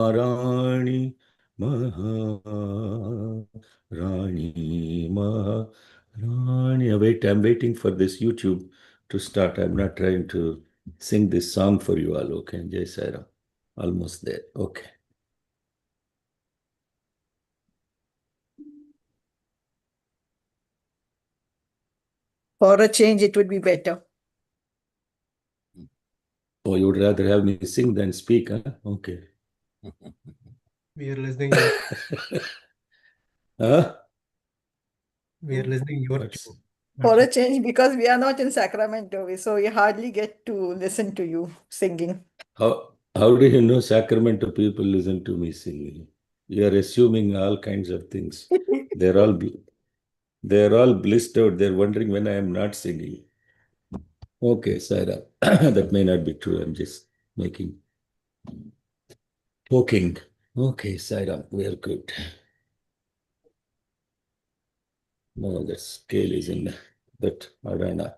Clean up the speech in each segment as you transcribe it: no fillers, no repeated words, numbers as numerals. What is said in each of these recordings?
Rani Maharani Maharani. Wait, I'm waiting for this YouTube to start. I'm not trying to sing this song for you all. Okay, Jai Sairam. Almost there. Okay. For a change, it would be better. Oh, you would rather have me sing than speak, huh? Okay. We are listening your Huh? we are listening your What's- tune. For That's a change, because we are not in Sacramento, so we hardly get to listen to you singing. How do you know Sacramento people listen to me singing? You are assuming all kinds of things. They're all they're all blissed out. They're wondering when I am not singing. Okay, Sarah, that may not be true. I'm just making poking. Okay, Sarah, we are good. No, the scale is in that arena.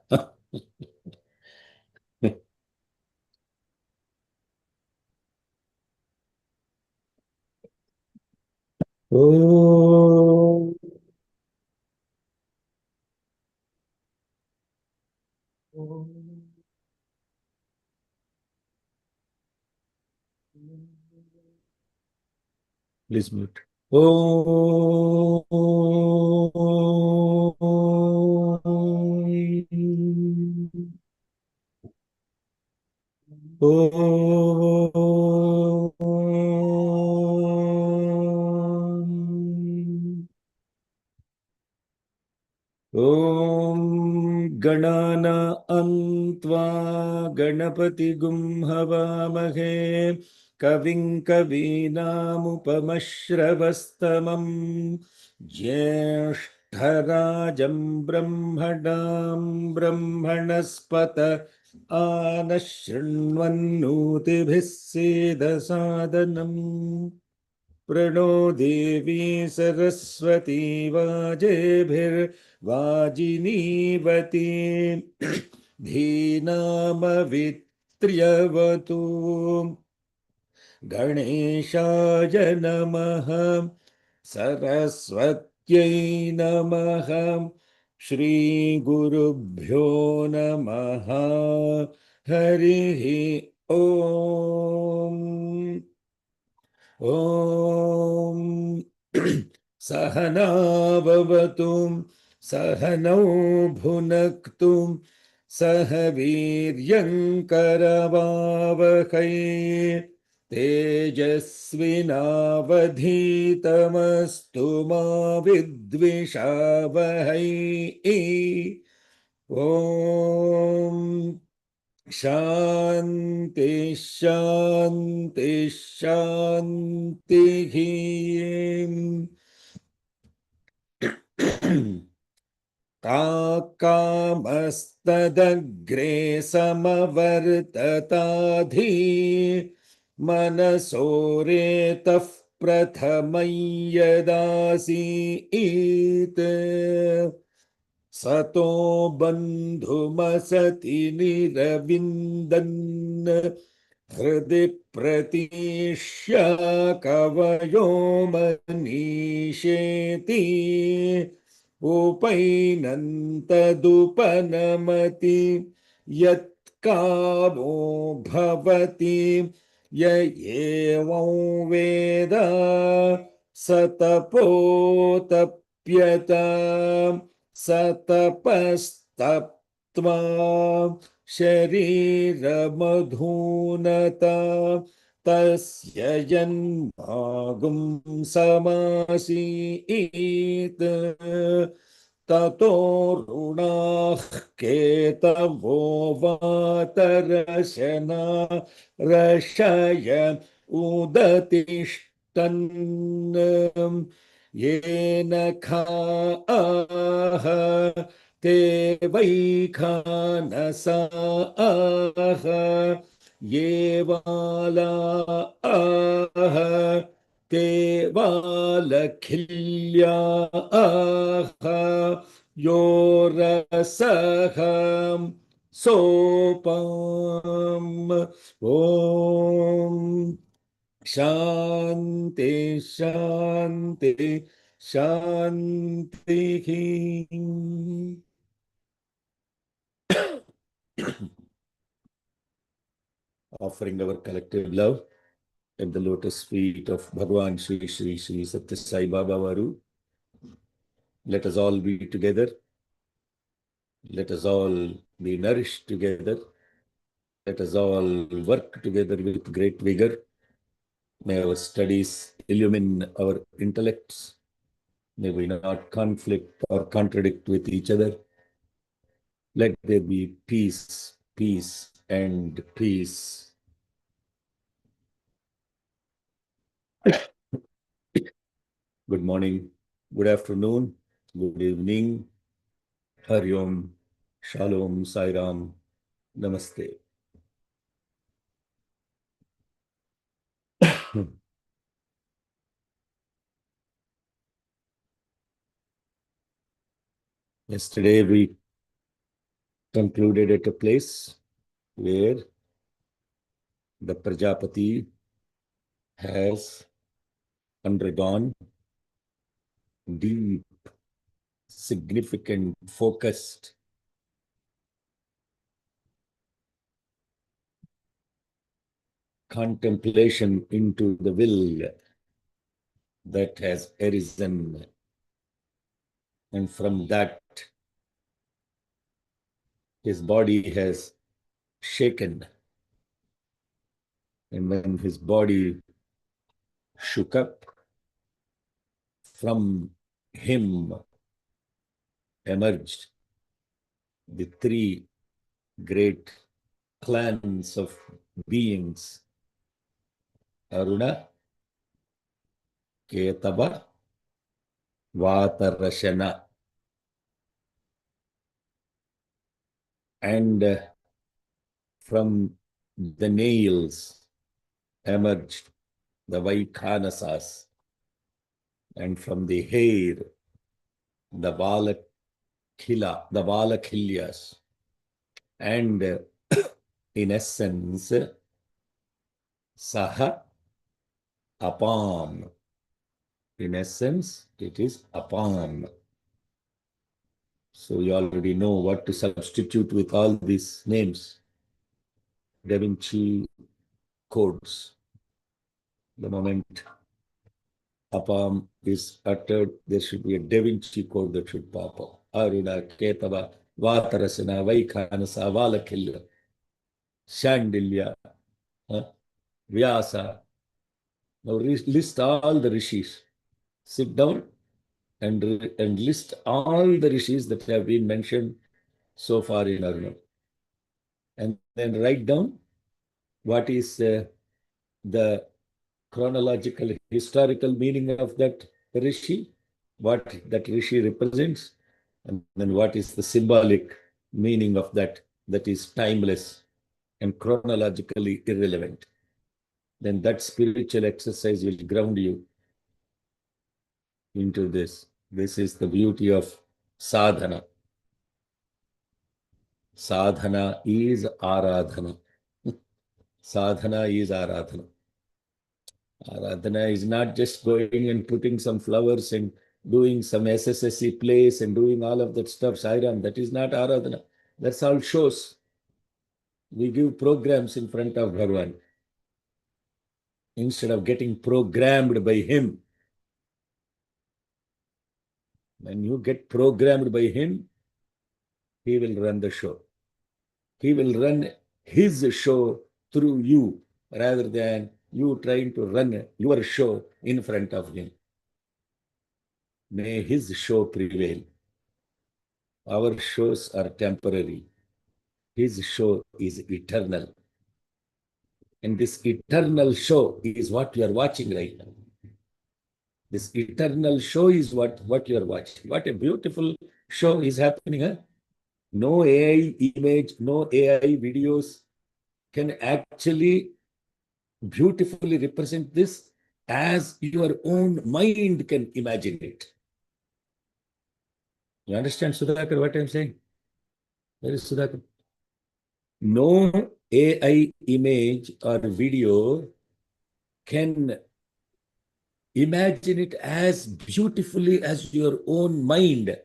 Oh, please mute. Oh, Om Ganana Antva Ganapati Gum Havamahe Kaving Kavinamupamashravastamam Jyeshtarajam Brahmadam Brahmanaspata Anashrinvannutibhis Sadanam Prano Devi Saraswati Vajeभिर्वाजिनीवती Dhinamavitriyavatu Ganeshaya Namaha Saraswatyai Namaha Shri Gurubhyo Namaha Harihi Om Om Sahana Bhavatum Sahanau Bhunaktum Sahaviryam Karavavakai Tejasvinavadhitamastu ma vidvishavahai Om Shanti Shanti Shanti Kakamastadagre samavartatadhi Manasoretah prathamayadasi it Sato bandhumasati niravindan Hridi pratishya kavayo manisheti Upainantadupanamati Yat kamo bhavati Yayevam veda Satapotapyata Satapastaptva Shariramadhunata Tasya Janmagum Samasit Tato Runah Ketavo Vatarashana Rashaya Udatishtan Yena Kha Te Vaikhanasa Yevala Te Valakhilya Yorasaham Sopam Om Shanti, Shanti, Shanti. Offering our collective love at the lotus feet of Bhagwan Sri Sri Sri Satya Sai Baba Varu. Let us all be together. Let us all be nourished together. Let us all work together with great vigor. May our studies illumine our intellects. May we not conflict or contradict with each other. Let there be peace, peace, and peace. Good morning, good afternoon, good evening. Hari Om, Shalom, Sai Ram, Namaste. Yesterday we concluded at a place where the Prajapati has undergone deep, significant, focused contemplation into the will that has arisen, and from that his body has shaken, and when his body shook up, from him emerged the three great clans of beings: Aruna, Ketava, Vatarashana. And from the nails emerged the Vaikhanasas, and from the hair the Valakilyas, and in essence, Saha Apam. In essence, it is Apam. So you already know what to substitute with all these names. Da Vinci codes. The moment Apam is uttered, there should be a Da Vinci code that should pop up. Aruna, Ketava, Vatarasana, Vaikhanasa, Valakilya, Shandilya, Vyasa. Now list all the rishis. Sit down and list all the rishis that have been mentioned so far in Aruna. And then write down what is the chronological, historical meaning of that rishi, what that rishi represents, and then what is the symbolic meaning of that is timeless and chronologically irrelevant. Then that spiritual exercise will ground you into this. This is the beauty of sadhana. Sadhana is aradhana. Sadhana is aradhana. Aradhana is not just going and putting some flowers and doing some SSSC plays and doing all of that stuff, Sairam. That is not aradhana. That's all shows. We give programs in front of Bhagavan instead of getting programmed by him. When you get programmed by him, he will run the show. He will run his show through you rather than you trying to run your show in front of him. May his show prevail. Our shows are temporary. His show is eternal. And this eternal show is what you are watching right now. This eternal show is what you are watching. What a beautiful show is happening. Huh? No AI image, no AI videos can actually beautifully represent this as your own mind can imagine it. You understand, Sudhakar, what I'm saying? Where is Sudhakar? No AI image or video can imagine it as beautifully as your own mind.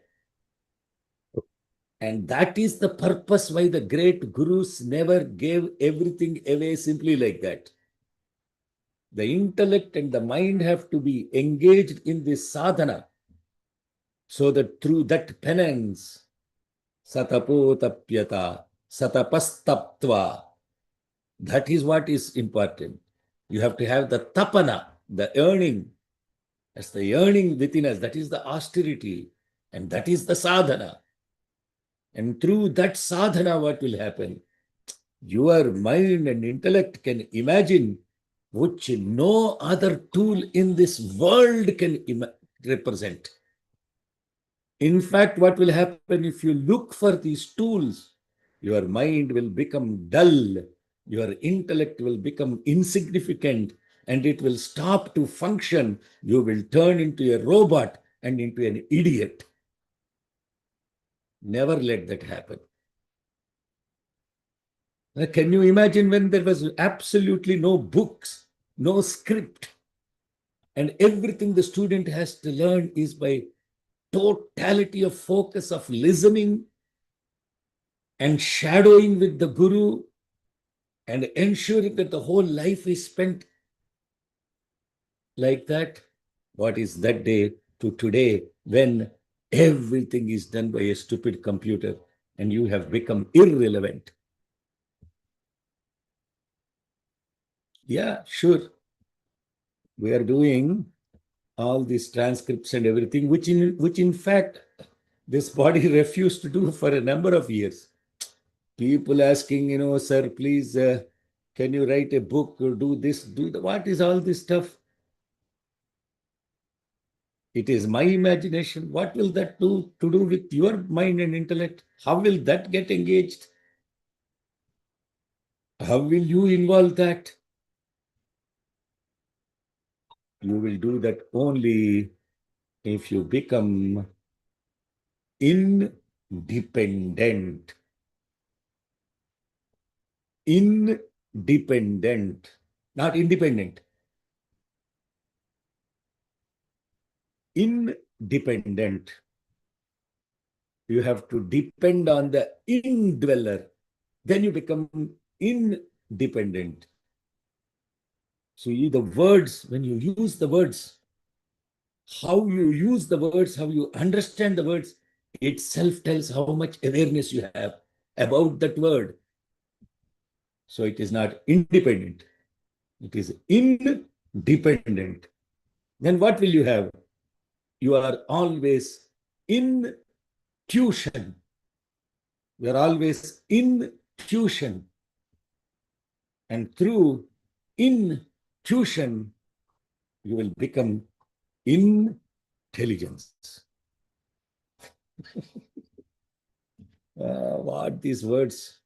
And that is the purpose why the great gurus never gave everything away simply like that. The intellect and the mind have to be engaged in this sadhana, so that through that penance, satapotapyata, satapastaptva, that is what is important. You have to have the tapana, the yearning. That's the yearning within us. That is the austerity. And that is the sadhana. And through that sadhana, what will happen? Your mind and intellect can imagine, which no other tool in this world can represent. In fact, what will happen if you look for these tools? Your mind will become dull, your intellect will become insignificant, and it will stop to function. You will turn into a robot and into an idiot. Never let that happen. Can you imagine when there was absolutely no books, no script, and everything the student has to learn is by totality of focus of listening and shadowing with the guru and ensuring that the whole life is spent like that? What is that day to today when everything is done by a stupid computer and you have become irrelevant? Yeah, sure. We are doing all these transcripts and everything, which in fact this body refused to do for a number of years. People asking, sir, please, can you write a book or do this, do that? What is all this stuff? It is my imagination. What will that do to do with your mind and intellect? How will that get engaged? How will you involve that? You will do that only if you become independent. Independent, not independent. Independent. You have to depend on the indweller. Then you become independent. So the words, when you use the words, how you use the words, how you understand the words, itself tells how much awareness you have about that word. So it is not independent. It is independent. Then what will you have? You are always in tuition. You are always in tuition. And through intuition, you will become intelligence. What these words?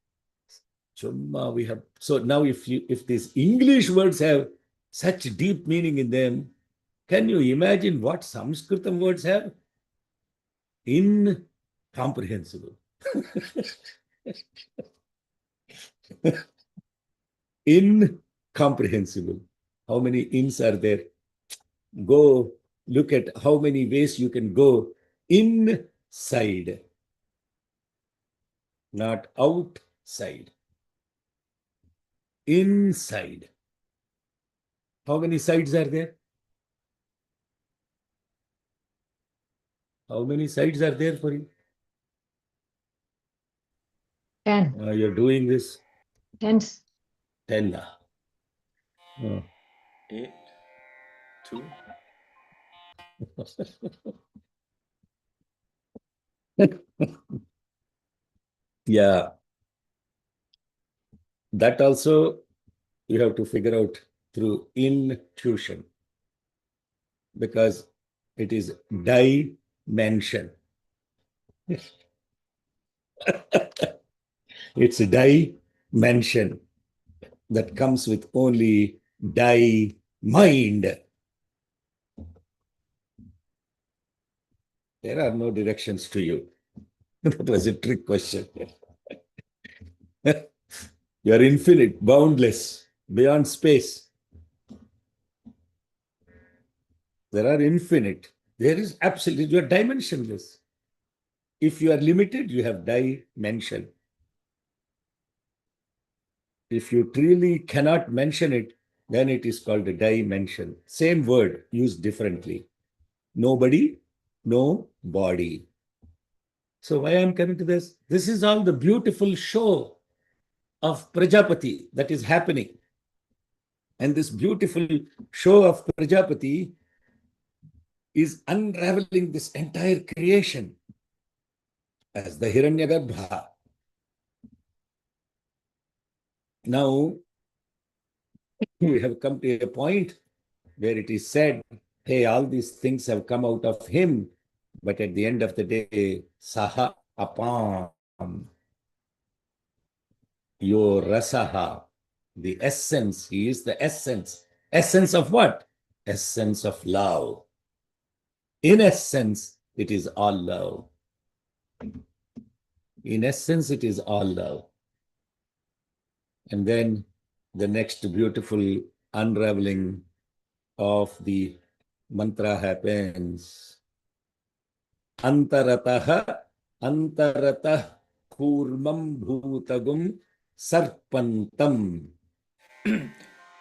Chumma, we have. So now if these English words have such deep meaning in them, can you imagine what Sanskritam words have? Incomprehensible. Incomprehensible. How many ins are there? Go look at how many ways you can go inside, not outside. Inside. How many sides are there? How many sides are there for you? 10. You're doing this? 10. 10. 8, 2. Yeah. That also you have to figure out through intuition, because it is dimension. It's a dimension that comes with only mind. There are no directions to you. That was a trick question. You are infinite, boundless, beyond space. There are infinite. There is absolute, you are dimensionless. If you are limited, you have dimension. If you truly cannot mention it, then it is called a dimension. Same word used differently. Nobody, no body. So why I'm coming to this? This is all the beautiful show of Prajapati that is happening. And this beautiful show of Prajapati is unraveling this entire creation as the Hiranyagarbha. Now, we have come to a point where it is said, hey, all these things have come out of him, but at the end of the day, Saha Apam, Yo Rasaha, the essence, he is the essence. Essence of what? Essence of love. In essence, it is all love. In essence, it is all love. And then the next beautiful unraveling of the mantra happens. Antaratah kurmam bhutagum sarpantam.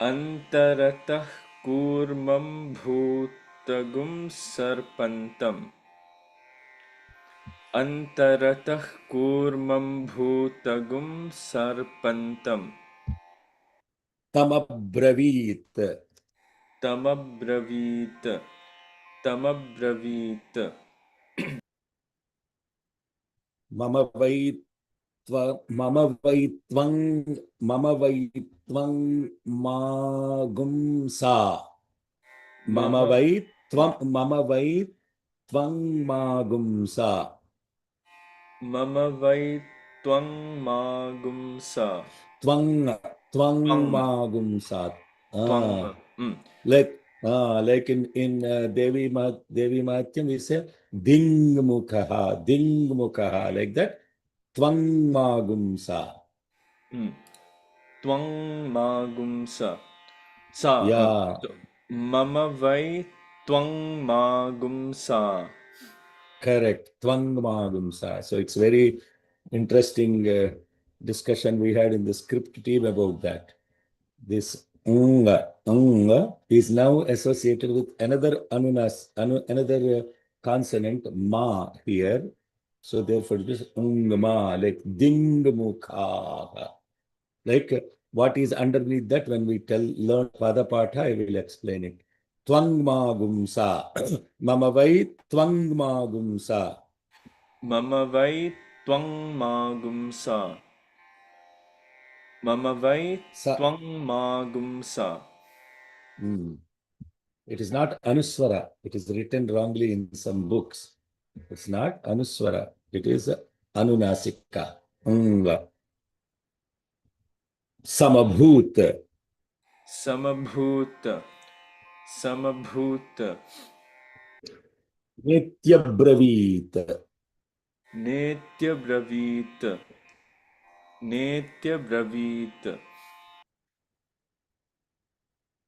Antaratah kurmam bhutagum sarpantam. Antaratah kurmam bhutagum sarpantam. Tamabravit. Tamabravit. Tamabravit. Mama vai magumsa. Mama vai magumsa. Mama vai twang magumsa. Twang Twang. magumsa. Twang. Like in Devi Mahatyam, we say ding mukha, like that. Twang magumsa. Twang magumsa. Sa. Yeah. Mama vai twang magumsa. Correct. Twang magumsa. So it's very interesting discussion we had in the script team about that. This anga is now associated with another another consonant ma here. So therefore it is ma, like ding mukha. Like what is underneath that when we learn Padapatha, I will explain it. Twang magumsa. Mama vai twang magumsa. Mama vai twang magumsa. Mama vai twang magumsa. It is not Anuswara. It is written wrongly in some books. It's not Anuswara. It is Anunasika. Samabhut. Samabhut. Samabhut. Nityabravit. Nityabravit. Nityabravit.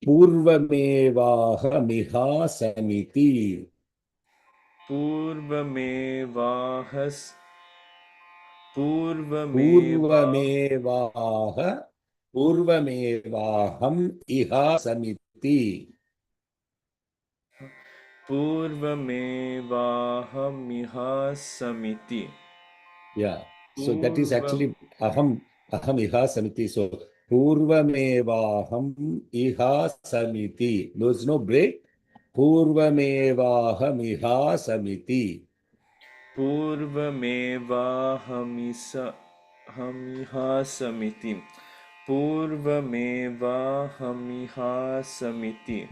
Purvamevaha miha samiti. Purvamevahas. Purvamevaham iha samiti. Purvamevahamiha samiti. Yeah. So that is actually aham iha samiti. So purvamevaham iha samiti. There's no break. Purvamevaham iha samiti. Purvamevahamiha samiti. Purvamevahamiha samiti.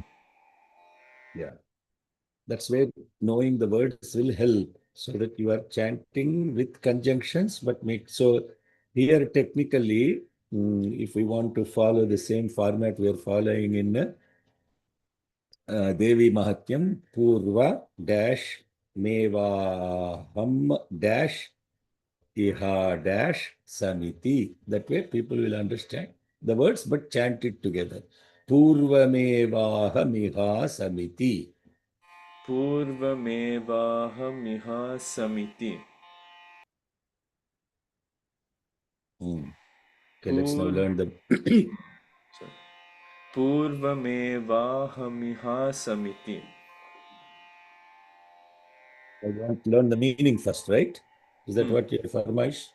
Yeah. That's where knowing the words will help, so that you are chanting with conjunctions, but make so here technically, if we want to follow the same format we are following in Devi Mahatyam, Purva dash Mevaham dash Iha dash Samiti. That way people will understand the words but chant it together. Purva Mevaham Iha Samiti. पूर्वमेवाहमिहासमिति Okay, let's now learn the पूर्वमेवाहमिहासमिति I want to learn the meaning first, right? Is that what your farmaish?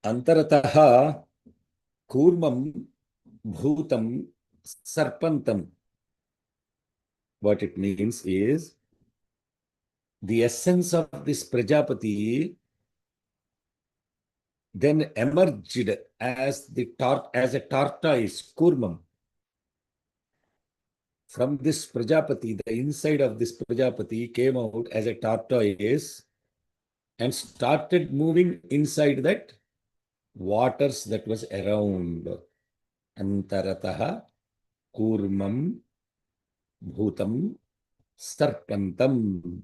Antarataha kurmam bhutam sarpantam. What it means is the essence of this Prajapati then emerged as a tortoise, kurmam. From this Prajapati, the inside of this Prajapati came out as a tortoise and started moving inside that waters that was around. Antarataha kurmam bhutam sarpantam.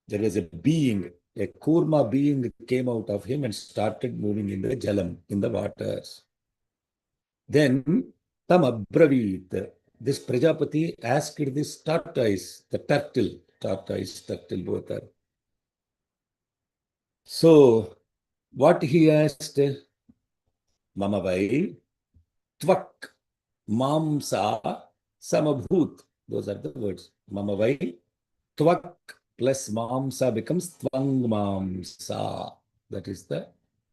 There was a being, a kurma being came out of him and started moving in the jalam, in the waters. Then tam abravit. This Prajapati asked this tortoise, the tortoise, turtle both are. So what he asked, Mamavai, tvak, mamsa, samabhut. Those are the words. Mamavai, tvak plus mamsa becomes tvang mamsa. That is the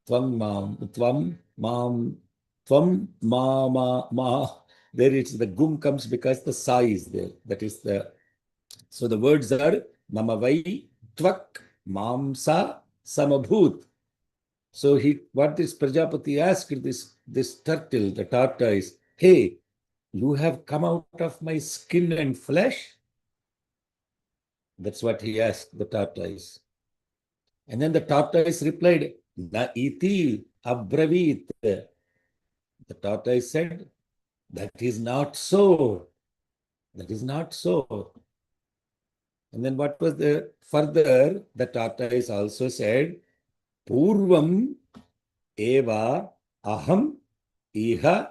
tvang mam, tvam, mam, tvam, ma. There it's the gum comes because the sa is there. That is the, so the words are mamavai, tvak, mamsa, samabhut. So what this Prajapati asked this turtle, the tortoise, hey, you have come out of my skin and flesh? That's what he asked the tortoise. And then the tortoise replied, na iti abravit. The tortoise said, that is not so. That is not so. And then what was the further? The tortoise also said, Purvam eva aham iha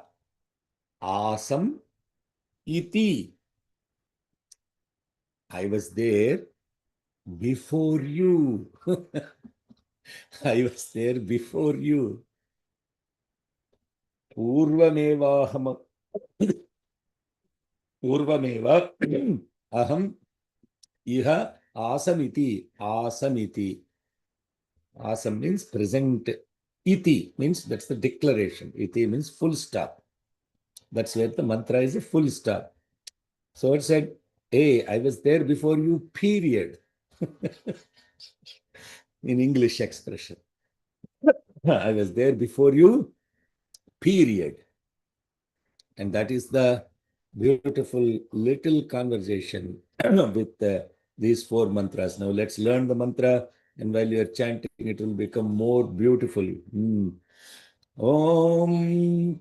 asam iti. I was there before you. I was there before you. Purvameva aham iha asamiti. Asamiti. Asam means present. Iti means that's the declaration. Iti means full stop. That's where the mantra is a full stop. So it said, hey, I was there before you, period. In English expression. I was there before you, period. And that is the beautiful little conversation with these four mantras. Now let's learn the mantra, and while you are chanting, it will become more beautiful. Om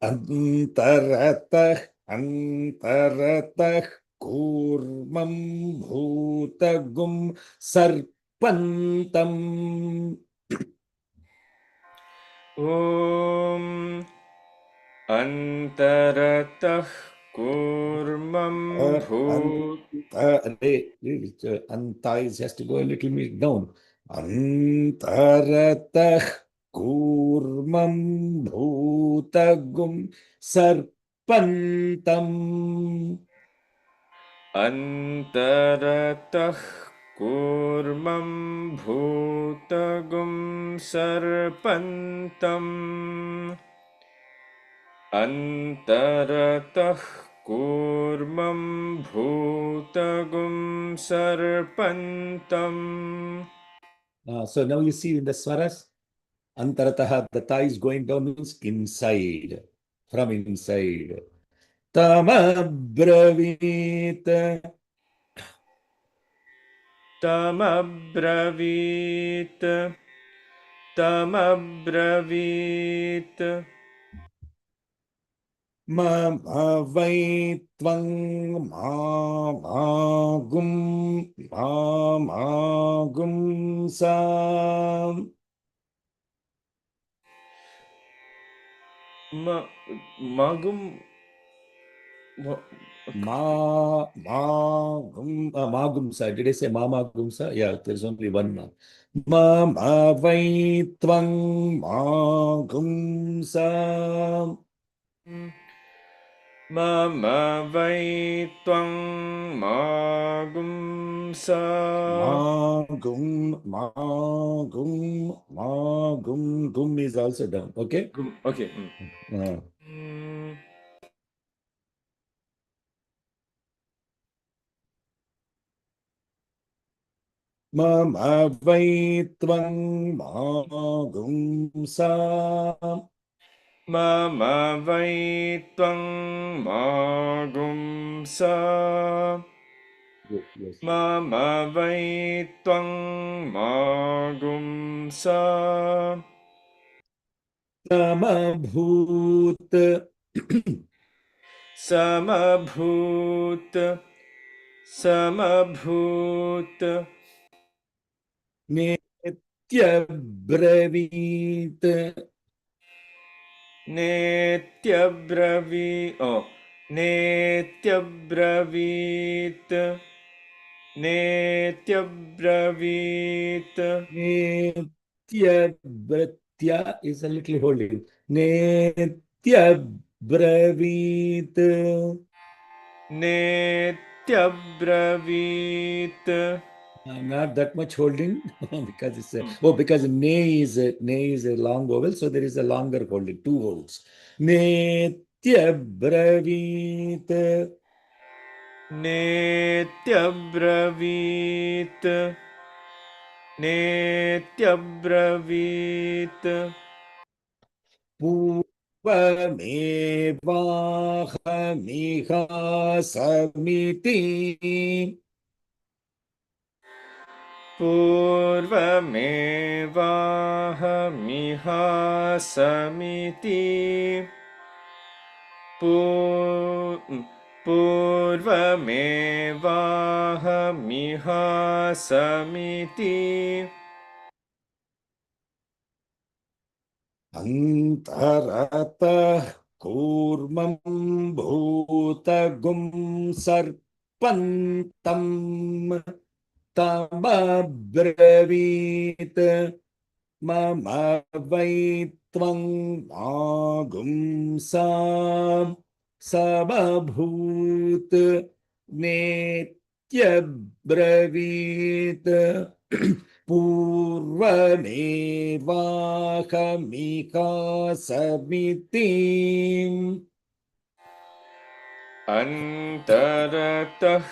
Antaratah Kurmam Bhutagum Sarpantam. Om Antaratah Kurmam Bhut Anta is has to go a little bit down. Antaratah kurmam bhutagum sarpantam. Antaratah Kurmam Bhutagum Sarpantam Antaratah Kurmam Bhutagum Sarpantam. So now you see in the swaras, Antarataha, the thigh is going down means inside, from inside. Tamabravit. Tamabravit Tamabravit Mamavai tvang mamagum sam. Magum Wha- Magumsa. Did I say Gumsa? Yeah, there's only one ma. Ma vai twang Magumsa. Mama vai twang magum sa. Gum is also down. Okay. Okay. Uh, Mm. Mama vai twang Magumsa. Mama vai twang magum sa. Yes. Mama vai twang magum sa. Samabhut. Samabhut. Samabhut. Nityabravit. Netyabravit. Netyabravit. Nityabratya is a little holding. Nityabravit. Netyabravit. Not that much holding because it's because nay is a long vowel, so there is a longer holding, two holds. Nityabravit. Netyabravit. Netyabravit. Purvamevahamiha samiti. Purvamevahamiha samiti. Purvamevahamiha samiti. Antaratah kurmam bhutagum sarpantam tamabravit mama vai tvang magumsam sababhut netyabravit पूर्वमेवाहमिका समितिम् Antaratah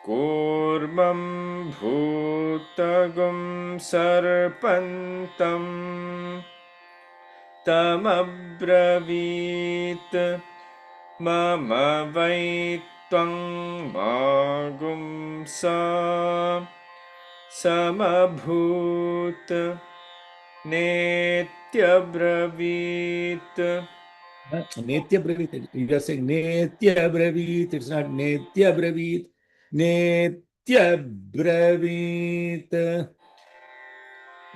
kurmam bhutagum sarpantam tamabravit mama vai tvang magum sa samabhut netyabravit. Netya Bravit. You are saying Netya Bravit. It's not Netya Bravit. Netya Bravit.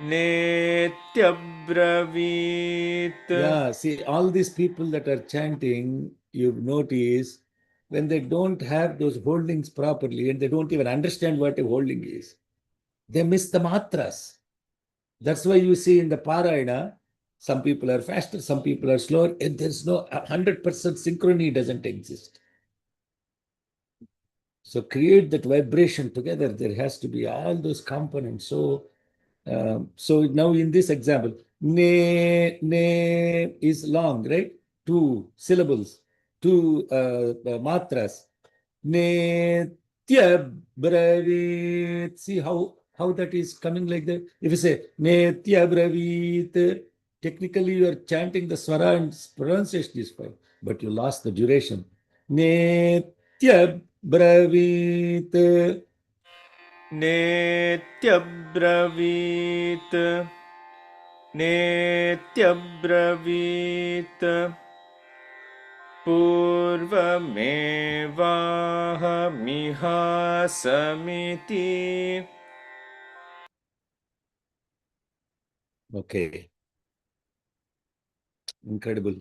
Netyabravit. Yeah, see, all these people that are chanting, you've noticed, when they don't have those holdings properly and they don't even understand what a holding is, they miss the matras. That's why you see in the Parayana, some people are faster, some people are slower, and there's no 100% synchrony doesn't exist. So create that vibration together. There has to be all those components. So now in this example, ne is long, right? Two syllables, two matras. Netya Bravit. See how that is coming like that. If you say Netya Bravit, technically you are chanting the swara and pronunciation is fine, but you lost the duration. Netya Bravit. Netyabravit. Netyabravit. Purvamevahamiha samiti. Okay, incredible.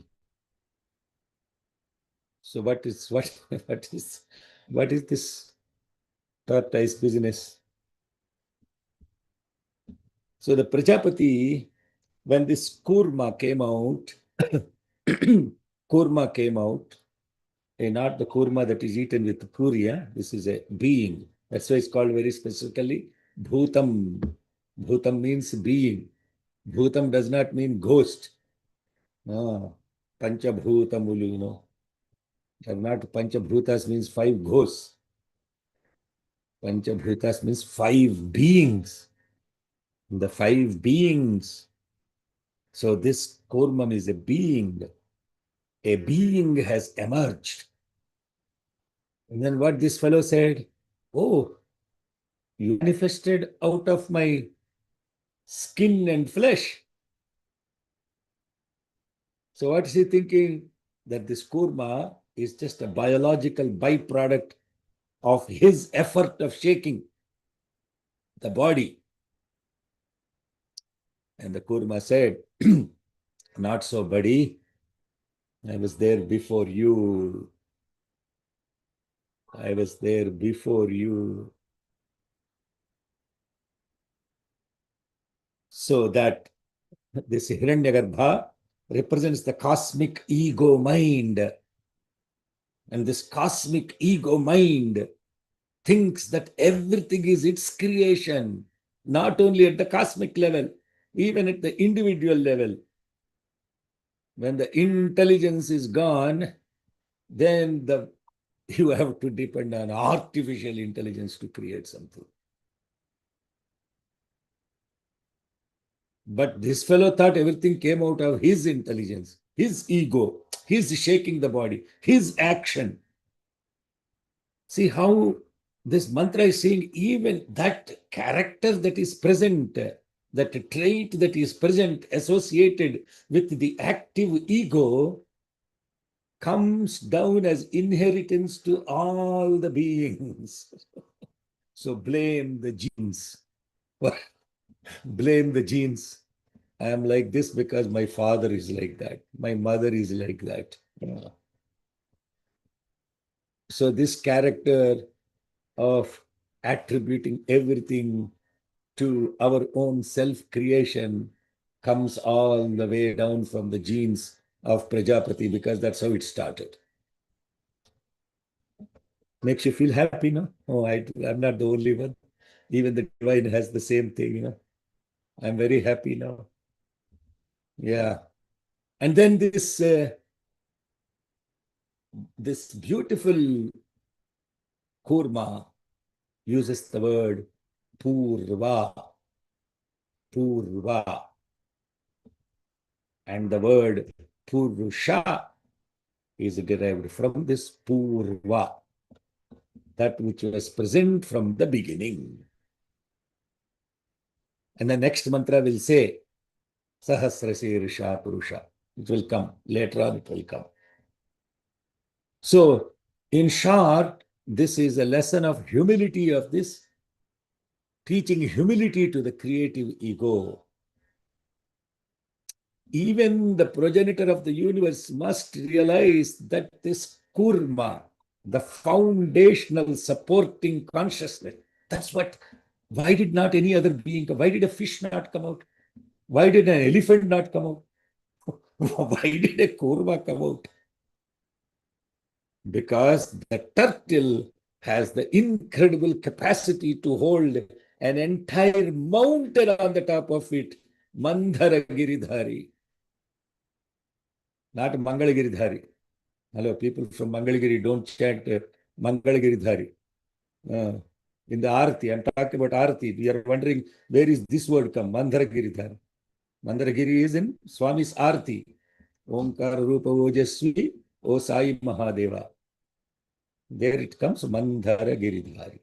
So what is what is this tortoise business? So the Prajapati, when this kurma came out, kurma came out, not the kurma that is eaten with puri. This is a being. That's why it's called very specifically bhutam. Bhutam means being. Bhutam does not mean ghost. No. Panchabhutamulu, you know. Not Panchabhutas means 5 ghosts. Panchabhutas means 5 beings. The 5 beings. So this Kurmam is a being. A being has emerged. And then what this fellow said, oh, you manifested out of my skin and flesh. So what is he thinking? That this kurma is just a biological byproduct of his effort of shaking the body. And the kurma said, not so, buddy. I was there before you. I was there before you. So that this Hiranyagarbha represents the cosmic ego mind. And this cosmic ego mind thinks that everything is its creation, not only at the cosmic level, even at the individual level. When the intelligence is gone, then you have to depend on artificial intelligence to create something. But this fellow thought everything came out of his intelligence, his ego, his shaking the body, his action. See how this mantra is saying even that character that is present, that trait that is present associated with the active ego comes down as inheritance to all the beings. So blame the genes. Blame the genes. I am like this because my father is like that. My mother is like that. So this character of attributing everything to our own self-creation comes all the way down from the genes of Prajapati, because that's how it started. Makes you feel happy, no? Oh, I'm not the only one. Even the divine has the same thing, you know. I'm very happy now. Yeah. And then this beautiful kurma uses the word purva. Purva. And the word purusha is derived from this purva, that which was present from the beginning. And the next mantra will say Sahasrasirsha Purusha. It will come. Later on, it will come. So, in short, this is a lesson of humility of this, teaching humility to the creative ego. Even the progenitor of the universe must realize that this kurma, the foundational supporting consciousness, that's what, why did not any other being, why did a fish not come out? Why did an elephant not come out? Why did a kurma come out? Because the turtle has the incredible capacity to hold an entire mountain on the top of it. Mandhara Giridhari. Not Mangalgiridhari. Hello, people from Mangalgiri don't chant Mangalgiridhari. In the Arati, I'm talking about Arati. We are wondering where is this word come? Mandhara Giridhari. Mandhara Giri is in Swami's Arati. Omkara Rupa Ojasvi, O Sai Mahadeva. There it comes, Mandhara Giridhari.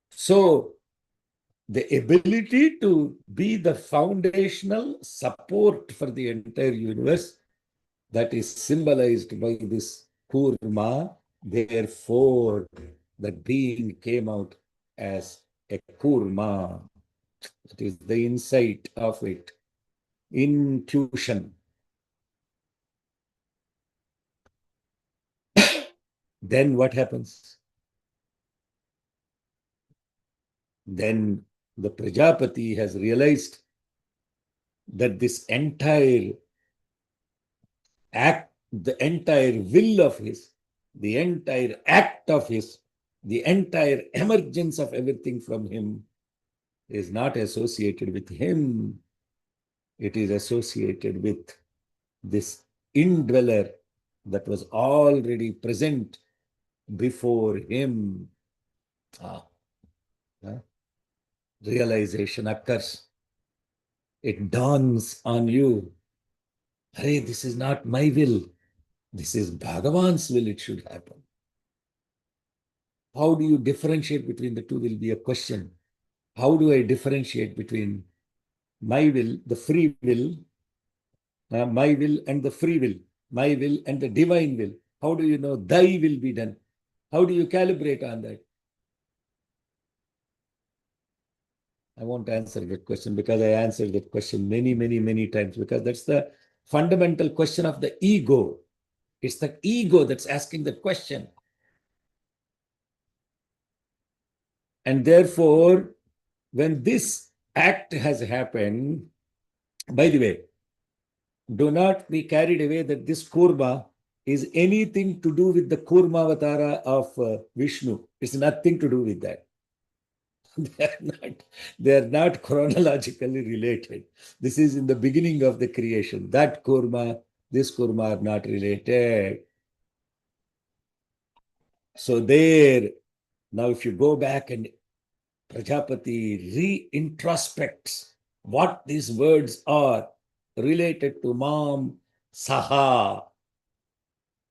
So, the ability to be the foundational support for the entire universe, that is symbolized by this kurma. Therefore, the being came out as a kurma. That is the insight of it. Intuition. Then what happens? Then the Prajapati has realized that this entire act, the entire will of his, the entire act of his, the entire emergence of everything from him is not associated with him. It is associated with this indweller that was already present before him. Realization occurs. It dawns on you. Hey, this is not my will. This is Bhagavan's will, it should happen. How do you differentiate between the two will be a question. How do I differentiate between my will, the free will, my will and the free will, my will and the divine will? How do you know thy will be done? How do you calibrate on that? I won't answer that question because I answered that question many times, because that's the fundamental question of the ego. It's the ego that's asking the question. And therefore, when this act has happened, by the way, do not be carried away that this kurma is anything to do with the kurma avatara of Vishnu. It's nothing to do with that. They are not chronologically related. This is in the beginning of the creation. That kurma, this kurma are not related. So there, now if you go back and Prajapati re-introspects what these words are related to Mam Saha.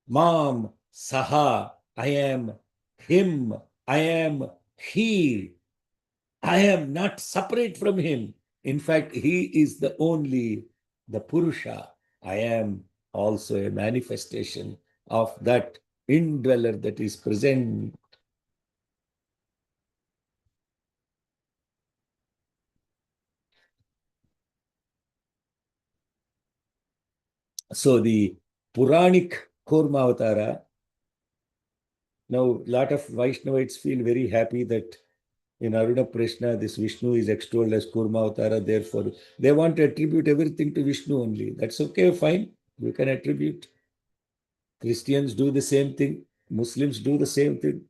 Mam Saha, I am him, I am he. I am not separate from him. In fact, he is the only, the Purusha. I am also a manifestation of that indweller that is present. So the Puranic Kurma Avatara, now a lot of Vaishnavites feel very happy that in Aruna Prashna, this Vishnu is extolled as Kurma Avatara. Therefore, they want to attribute everything to Vishnu only. That's okay, fine. You can attribute. Christians do the same thing. Muslims do the same thing.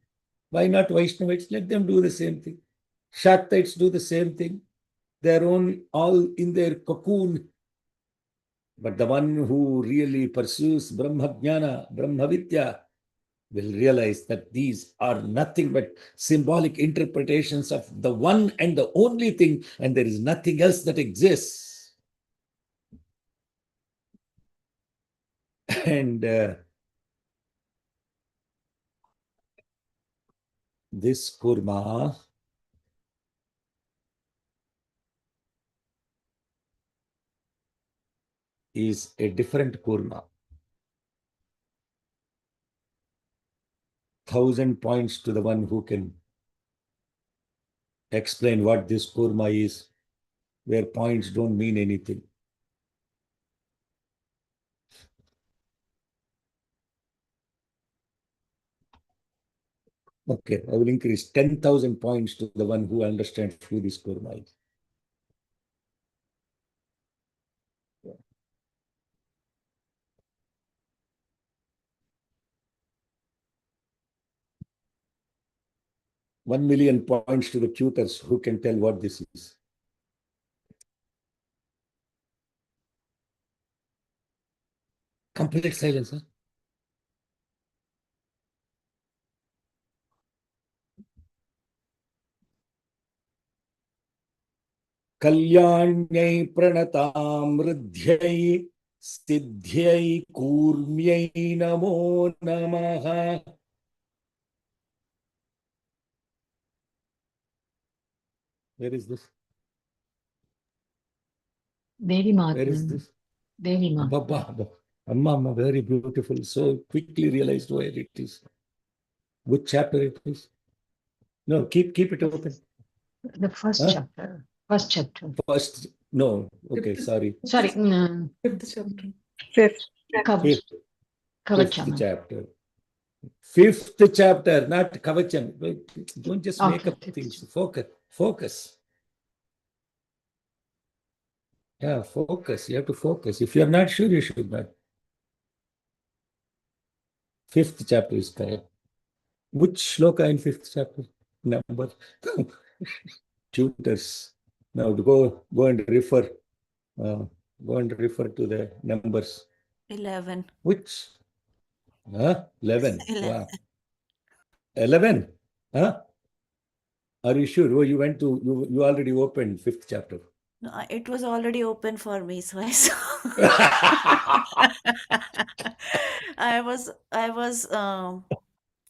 Why not Vaishnavites? Let them do the same thing. Shaktites do the same thing. They're all in their cocoon. But the one who really pursues Brahma Jnana, Brahma Vidya, will realize that these are nothing but symbolic interpretations of the one and the only thing, and there is nothing else that exists. And this kurma is a different kurma. 1,000 points to the one who can explain what this kurma is, where points don't mean anything. Okay, I will increase 10,000 points to the one who understands who this kurma is. One million points to the tutors who can tell what this is. Complete silence, huh? Kalyanyai pranatam ridhyai siddhyai kurmyai namo namaha. Where is this? Devi Where is Mahatman. this? Devi Mahatman. Abba, Amma, very beautiful. So quickly realized where it is. Which chapter it is? No, keep it open. The first Huh? chapter. First chapter. First, no. Okay, sorry. Sorry. Fifth chapter. Fifth. Cover. Fifth Kavacham. chapter. Fifth chapter, not Kavacham. Don't just make Okay, up fifth things. Focus. Yeah, focus. You have to focus. If you're not sure, you should not. Fifth chapter is correct. Which shloka in fifth chapter? Number. Tutors. Now go and refer. Go and refer to the numbers. 11. Which? 11. 11. Wow. 11. Huh? Are you sure? Oh, you went to, you already opened fifth chapter. No, it was already open for me, so I saw.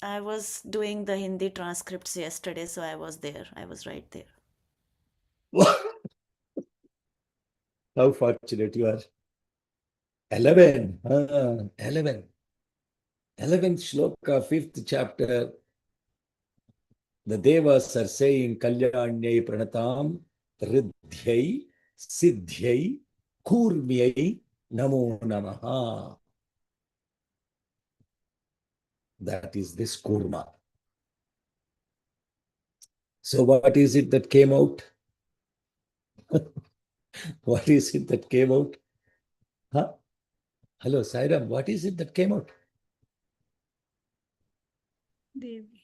I was doing the Hindi transcripts yesterday, so I was there. I was right there. How fortunate you are. 11. 11. 11th shloka, fifth chapter. The Devas are saying Kalyanyai Pranatam Riddhyai Siddhyai Kurmyai Namo Namaha. That is this Kurma. So what is it that came out? What is it that came out? Huh? Hello, Sairam, what is it that came out? Devi.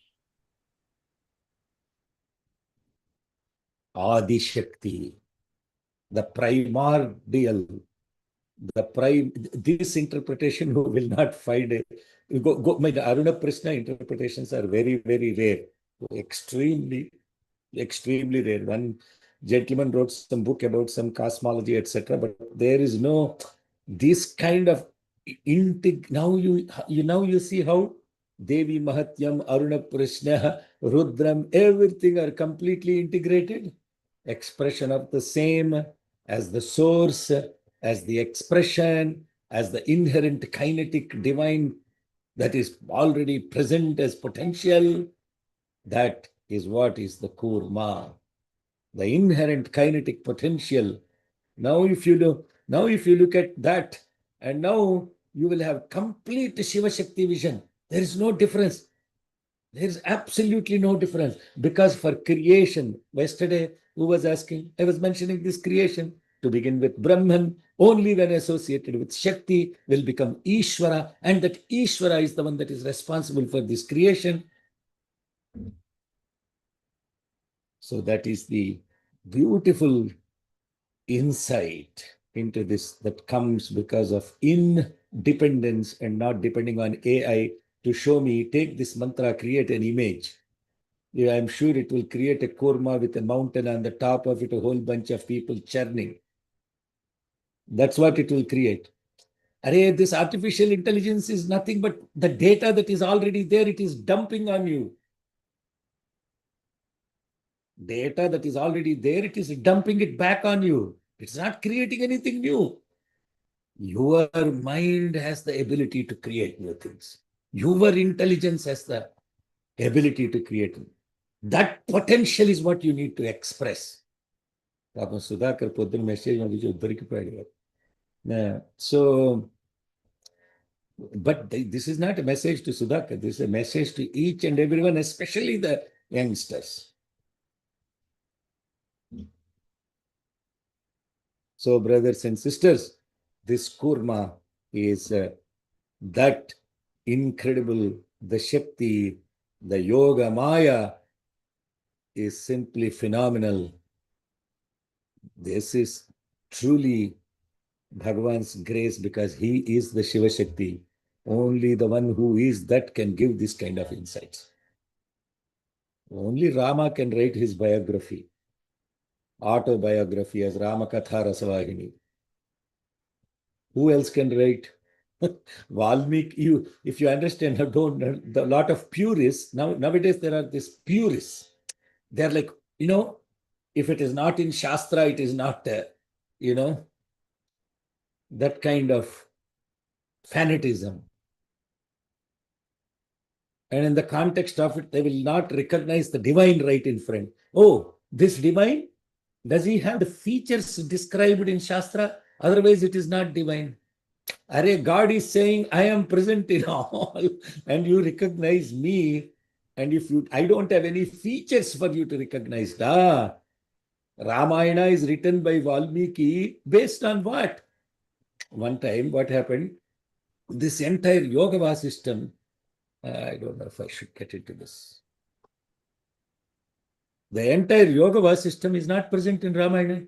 Adi Shakti, the primordial, this interpretation you will not find it. My Aruna Prishna interpretations are very, very rare. Extremely rare. One gentleman wrote some book about some cosmology, etc. But there is no this kind of now you see how Devi Mahatyam, Aruna Prishna, Rudram, everything are completely integrated. Expression of the same as the source, as the expression, as the inherent kinetic divine that is already present as potential. That is what is the Kurma, the inherent kinetic potential. Now if you look at that, and now you will have complete Shiva Shakti vision. There is no difference. There is absolutely no difference, because for creation, yesterday who was asking, I was mentioning this creation to begin with Brahman, only when associated with Shakti will become Ishvara, and that Ishvara is the one that is responsible for this creation. So that is the beautiful insight into this that comes because of independence and not depending on AI to show me, take this mantra, create an image. Yeah, I'm sure it will create a kurma with a mountain on the top of it, a whole bunch of people churning. That's what it will create. Array, this artificial intelligence is nothing but the data that is already there, it is dumping on you. Data that is already there, it is dumping it back on you. It's not creating anything new. Your mind has the ability to create new things. Your intelligence has the ability to create. That potential is what you need to express. So, but this is not a message to Sudhakar. This is a message to each and everyone, especially the youngsters. So, brothers and sisters, this Kurma is that incredible, the Shakti, the Yoga Maya is simply phenomenal. This is truly Bhagavan's grace, because he is the Shiva Shakti. Only the one who is that can give this kind of insights. Only Rama can write his biography, autobiography as Ramakatha Rasavahini. Who else can write? Valmiki, if you understand, the lot of purists, nowadays there are these purists. They're like, if it is not in Shastra, it is not, that kind of fanatism. And in the context of it, they will not recognize the divine right in front. Oh, this divine, does he have the features described in Shastra? Otherwise, it is not divine. Arey, God is saying, I am present in all, and you recognize me. And if you, I don't have any features for you to recognize. Ramayana is written by Valmiki based on what? One time, what happened? This entire Yoga system, I don't know if I should get into this. The entire Yoga system is not present in Ramayana,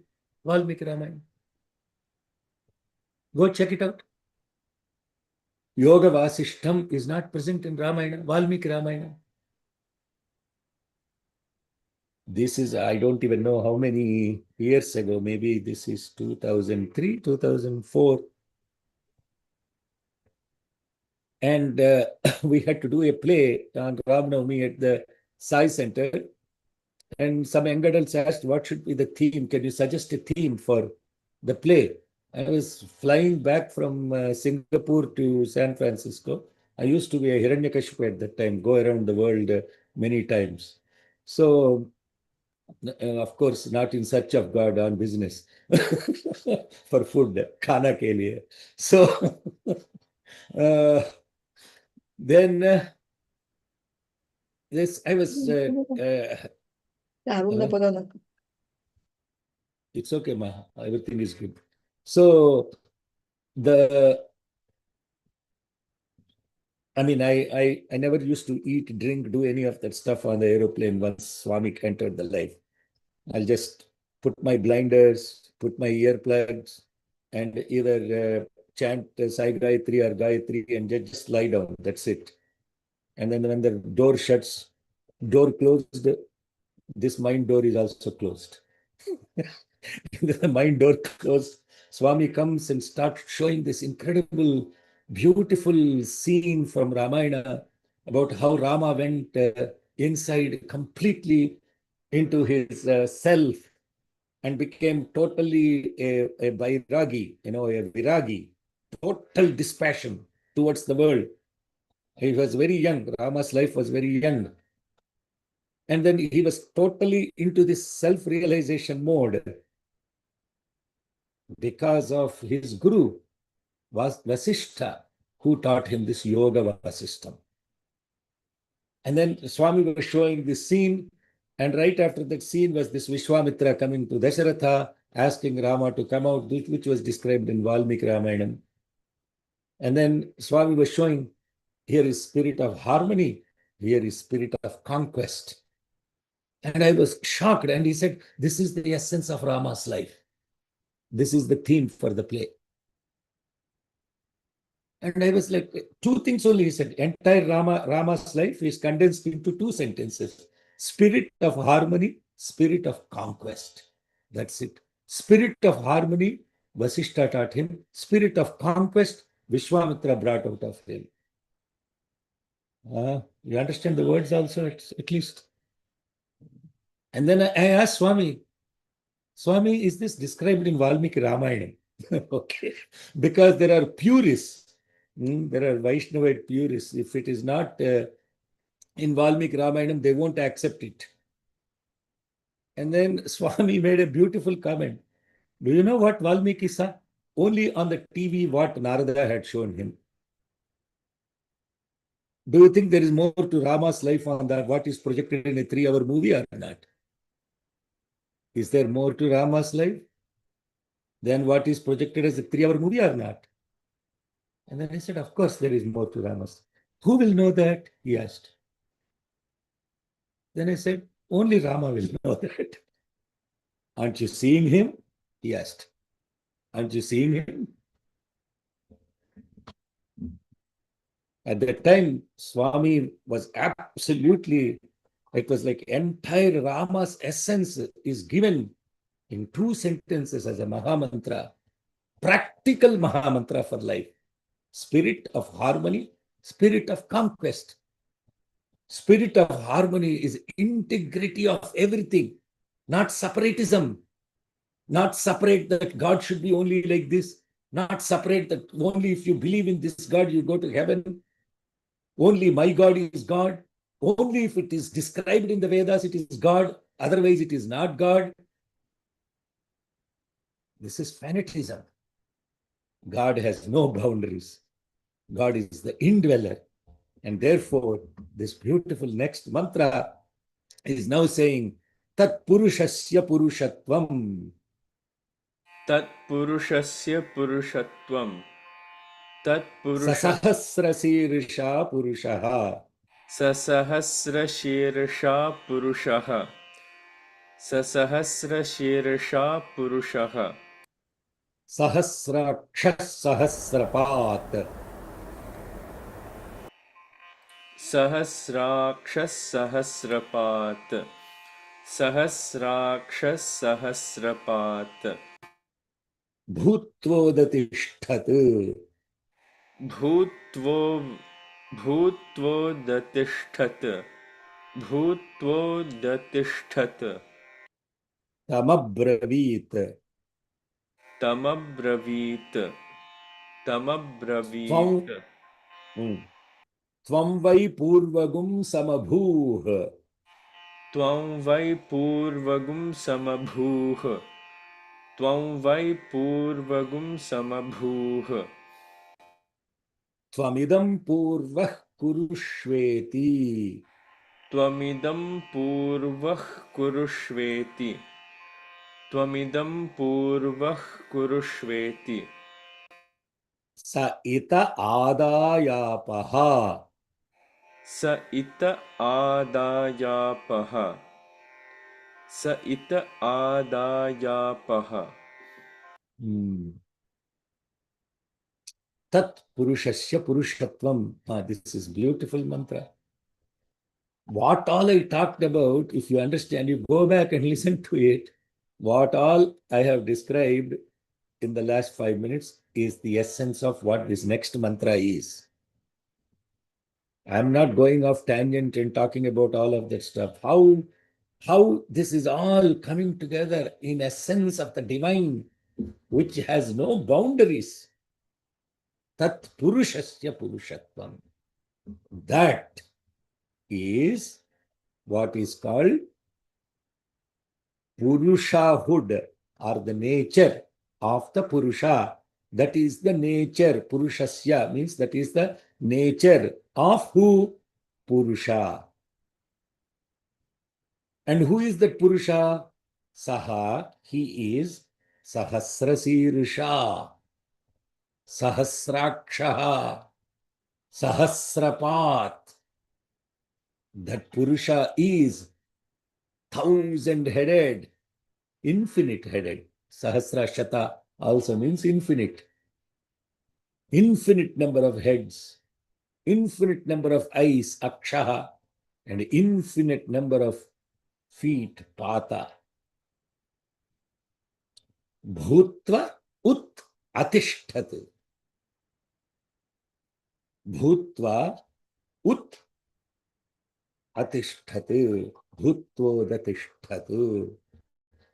Valmiki Ramayana. Go check it out. Yoga Vasishtham is not present in Ramayana, Valmiki Ramayana. This is, I don't even know how many years ago, maybe this is 2003, 2004. And we had to do a play on Ram Navami at the Sai Center. And some young adults asked, what should be the theme? Can you suggest a theme for the play? I was flying back from Singapore to San Francisco. I used to be a Hiranyakashipu at that time, go around the world many times. So, of course, not in search of God, on business for food, khana ke liye. So, then this, I was, it's okay, ma, everything is good. So, I mean, I never used to eat, drink, do any of that stuff on the aeroplane once Swami entered the life. I'll just put my blinders, put my earplugs, and either chant Sai Gayatri or Gayatri and just lie down. That's it. And then when the door shuts, door closed, this mind door is also closed. The mind door closed. Swami comes and starts showing this incredible, beautiful scene from Ramayana about how Rama went inside completely into his self and became totally a vairagi, a viragi, total dispassion towards the world. He was very young. Rama's life was very young. And then he was totally into this self-realization mode because of his guru, Vasishtha, who taught him this yoga system. And then Swami was showing this scene, and right after that scene was this Vishwamitra coming to Dasharatha, asking Rama to come out, which was described in Valmiki Ramayana. And then Swami was showing, here is spirit of harmony, here is spirit of conquest. And I was shocked, and he said, this is the essence of Rama's life. This is the theme for the play. And I was like, two things only, he said. Entire Rama's life is condensed into two sentences. Spirit of harmony, spirit of conquest. That's it. Spirit of harmony, Vasishtha taught him. Spirit of conquest, Vishwamitra brought out of him. You understand the words also, at least? And then I asked Swami, is this described in Valmiki Ramayana? Okay, because there are purists, there are Vaishnavite purists. If it is not in Valmiki Ramayana, they won't accept it. And then Swami made a beautiful comment. Do you know what Valmiki saw? Only on the TV what Narada had shown him. Do you think there is more to Rama's life on that, what is projected in a 3-hour movie or not? Is there more to Rama's life than what is projected as a 3-hour movie or not? And then I said, of course, there is more to Rama's. Who will know that? He asked. Then I said, only Rama will know that. Aren't you seeing him? He asked. Aren't you seeing him? At that time, Swami was absolutely, it was like entire Rama's essence is given in 2 sentences as a Mahamantra, practical Mahamantra for life. Spirit of harmony, spirit of conquest. Spirit of harmony is integrity of everything, not separatism. Not separate that God should be only like this. Not separate that only if you believe in this God, you go to heaven. Only my God is God. Only if it is described in the Vedas, it is God. Otherwise, it is not God. This is fanaticism. God has no boundaries. God is the indweller. And therefore, this beautiful next mantra is now saying, Tat Purushasya Purushatvam. Tat Purushasya Purushatvam. Tat Purusha Sasahasra Sirisha Purushaha. Sasahasra Shirsha Purushaha. Sasahasra Shirsha Purushaha. Sahasrakshas Sahasrapat. Sahasrakshas Sahasrapat. Sahasrakshas Sahasrapat. Bhutvodatishtat. Bhutvo Bhutvodatishtat. Bhutvodatishtat. Tamabravit. Tamabravit. Tvam, Tamabravit. Tvam vai purvagum samabhuh. Tvam vai purvagum samabhuh. Tvam vai purvagum samabhuh. Tvamidam purvah kurushveti. Tvamidam purvah kurushveti. Tvamidam purvah kurushveti. Sa ita adayapaha. Sa ita adayapaha. Sa ita adayapaha. Tat Purushasya Purushatvam. This is beautiful mantra. What all I talked about, if you understand, you go back and listen to it. What all I have described in the last 5 minutes is the essence of what this next mantra is. I'm not going off tangent and talking about all of that stuff. How this is all coming together in essence of the divine, which has no boundaries. Tat Purushasya Purushatvam. That is what is called Purushahood, or the nature of the Purusha. That is the nature. Purushasya means that is the nature of who? Purusha. And who is that Purusha? Saha, he is Sahasrasirsha, Sahasrakshaha, Sahasrapat. That Purusha is 1,000-headed, infinite-headed. Sahasra Shata also means infinite. Infinite number of heads, infinite number of eyes, Akshaha, and infinite number of feet, Pata. Bhutva ut atishthatu. Bhutva ut atishthatu. Bhutvodatishtatu.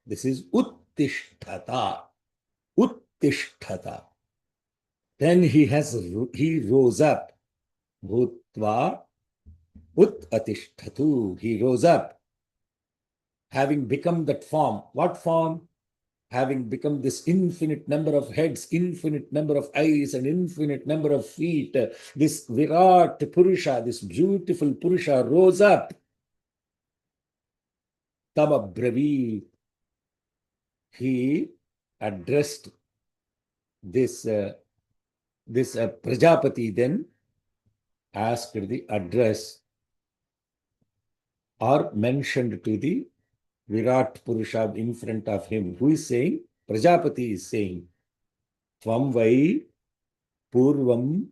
This is uttishtata. Uttishtata. Then he rose up. Bhutva ut atishtatu. He rose up. Having become that form. What form? Having become this infinite number of heads, infinite number of eyes, and infinite number of feet, this Virat Purusha, this beautiful Purusha rose up. Tamabravit. He addressed this Prajapati, then asked the address or mentioned to the Virat Purusha in front of him. Who is saying? Prajapati is saying, Tvam vai purvam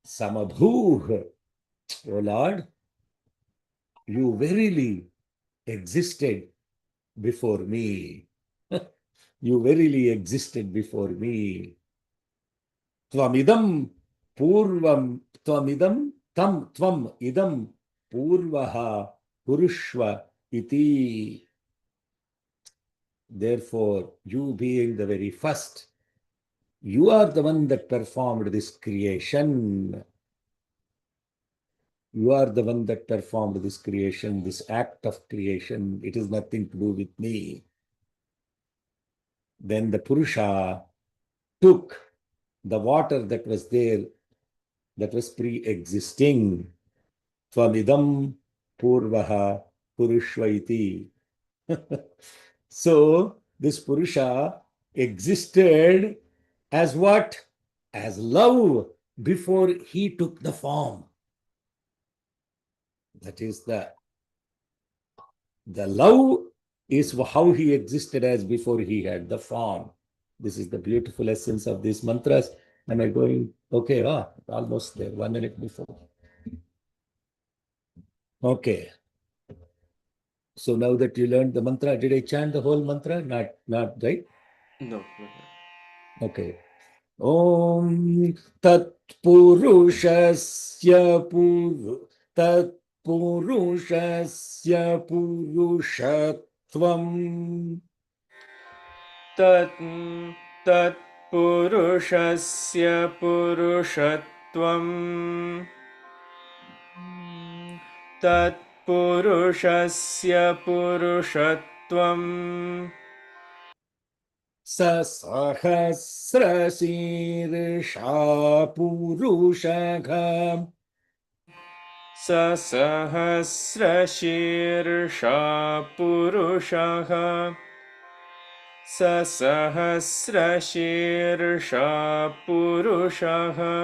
samabhuh. O Lord, you verily existed before me. You verily existed before me. Tvamidam purvam, tvamidam tam, tvam idam purvaha purushva iti. Therefore, you being the very first, you are the one that performed this creation. You are the one that performed this creation, this act of creation. It is nothing to do with me. Then the Purusha took the water that was there, that was pre-existing. Tvamidam purvaha purushvaiti. So this Purusha existed as what? As love before he took the form. That is the love is how he existed as before he had the form. This is the beautiful essence of these mantras. Am I going? Okay, almost there, 1 minute before. Okay. So now that you learned the mantra, did I chant the whole mantra? Not right? No. Okay. Om Tat Purushasya Purushatvam Tat purushasya purushatvam. Tat purushasya purushatvam. Sahasrashirsha Purushakha Sasahasrashirsha purushaha. Sasahasrashirsha purushaha.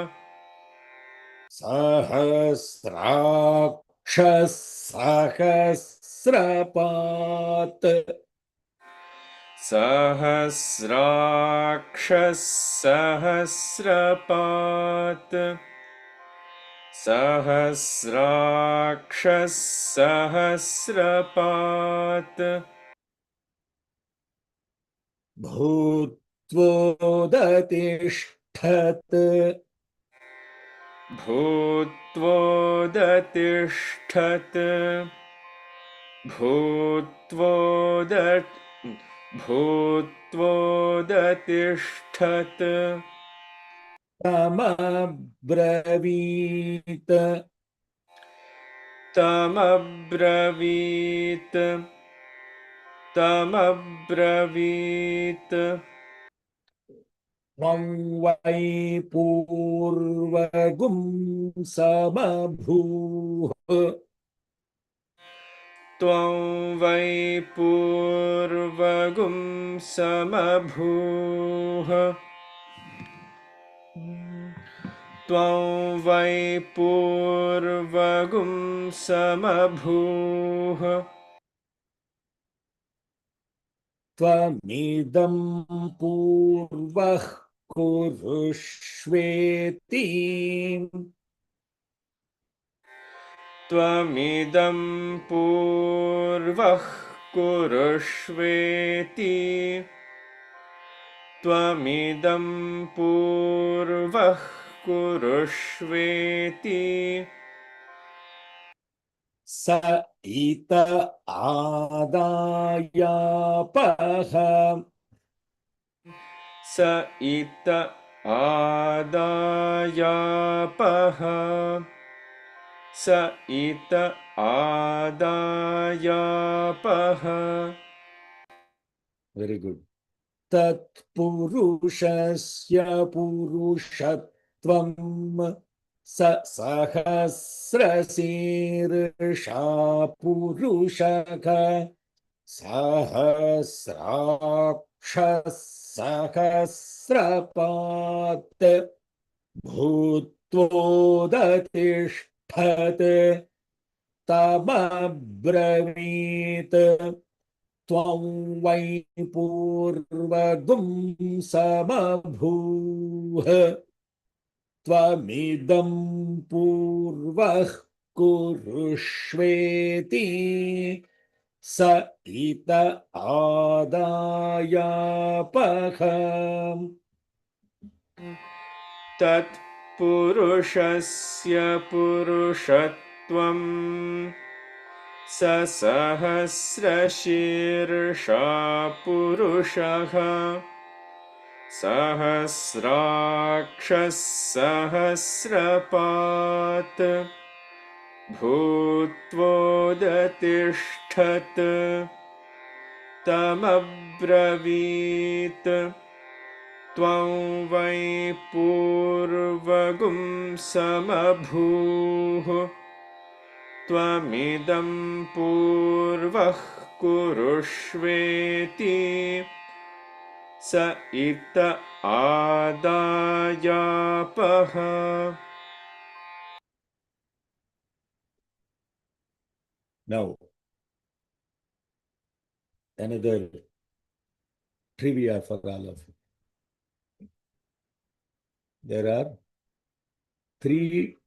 Sahasrakshasahasrapat Sahasrakshasahasrapat. Sahasrakshasahasrapat. Bhutvodatishtat Bhutvodatishtat. Bhutvodatishtat. Tamabravit Tamabravit. Tamabravit. Tvam vai purvagum samabhuh Tvam vai purvagum samabhuh. Tvam vai purvagum samabhuh. Tvamidam purvah kurushveti Tvamidam purvah kurushveti. Tvamidam purvah kurushveti. sa ita adayapaha Sa ita adayapaha. Sa ita adayapaha. Very good. Tat purushasya purushatvam sa sahasrasirsha purushaka sahasraksha भूत्वोदतिष्ठत् तमब्रवीत् त्वं वै पूर्वगुं समभूः त्वमिदं पूर्वः कुरुष्वेति स इत आदायापः Tat purushasya purushatvam. Sa sahasrashirsha purushaha. Sahasrakshasahasrapat. Bhutvodatishtat. Tamabravit. त्वं वै पूर्वगुं समभूः त्वमिदं पूर्वः कुरुष्वेति स इत आदायापः. Now, another trivia for all of you. There are 3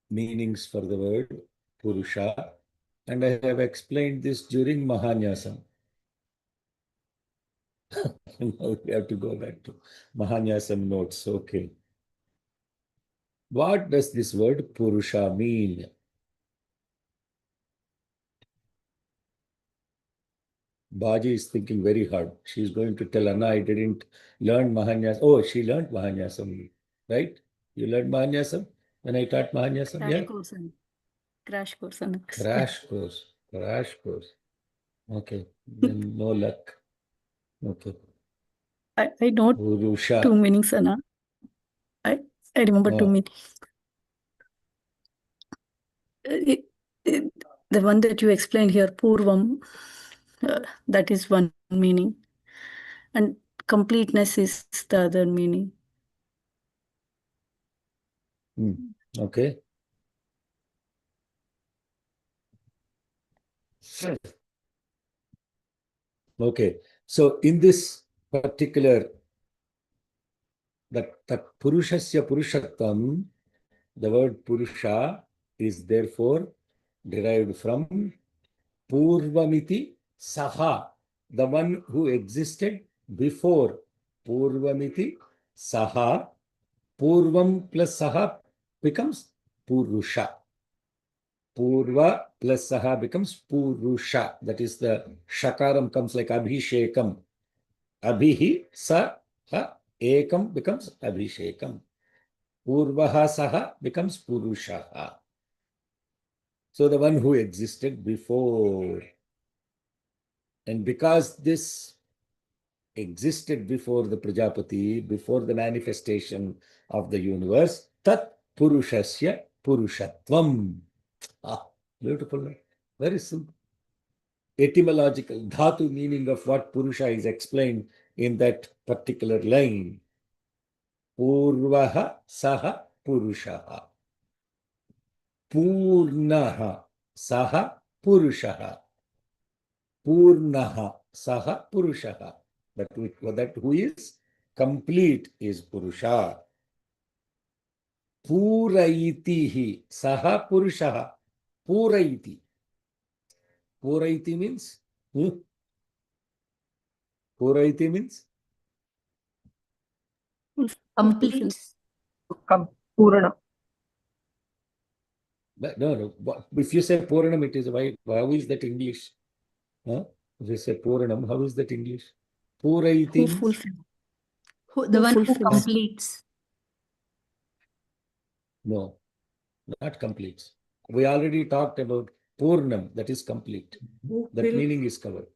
meanings for the word Purusha, and I have explained this during Mahanyasam. Now we have to go back to Mahanyasam notes. Okay. What does this word Purusha mean? Baji is thinking very hard. She's going to tell Anna, I didn't learn Mahanyasam. Oh, she learned Mahanyasam, right? You learned Mahanyasam when I taught Mahanyasam? Crash Yeah. course. Crash course. Anna. Crash course. Crash course. Okay. Then no luck. Okay. I know Purusha. 2 meanings, Anna. I remember 2 Oh. meanings. The one that you explained here, Purvam, that is one meaning. And completeness is the other meaning. Okay. Okay. So in this particular that Purushasya Purushattam, the word Purusha is therefore derived from Purvamiti Saha, the one who existed before. Purvamiti Saha. Purvam plus Saha becomes Purusha. Purva plus Saha becomes Purusha. That is the Shakaram comes like Abhishekam. Abhihi Saha Ekam becomes Abhishekam. Purvaha Saha becomes Purushaha. So the one who existed before. And because this existed before the Prajapati, before the manifestation of the universe, Tat Purushasya Purushatvam. Beautiful. Very simple. Etymological, dhatu meaning of what Purusha is explained in that particular line. Purvaha Saha Purushaha. Purnaha Saha Purushaha. Purnaha Saha Purushaha. That who is complete is Purusha. Puraitihi Saha Purushaha. Puraiti. Puraiti means? Puraiti means? Complete. Purana. No. If you say Puranam, it is why? How is that English? Huh? If you say Puranam, how is that English? Puraiti Who means? fulfills? The one who fulfills? completes. No, not complete. We already talked about Purnam, that is complete. That meaning is covered.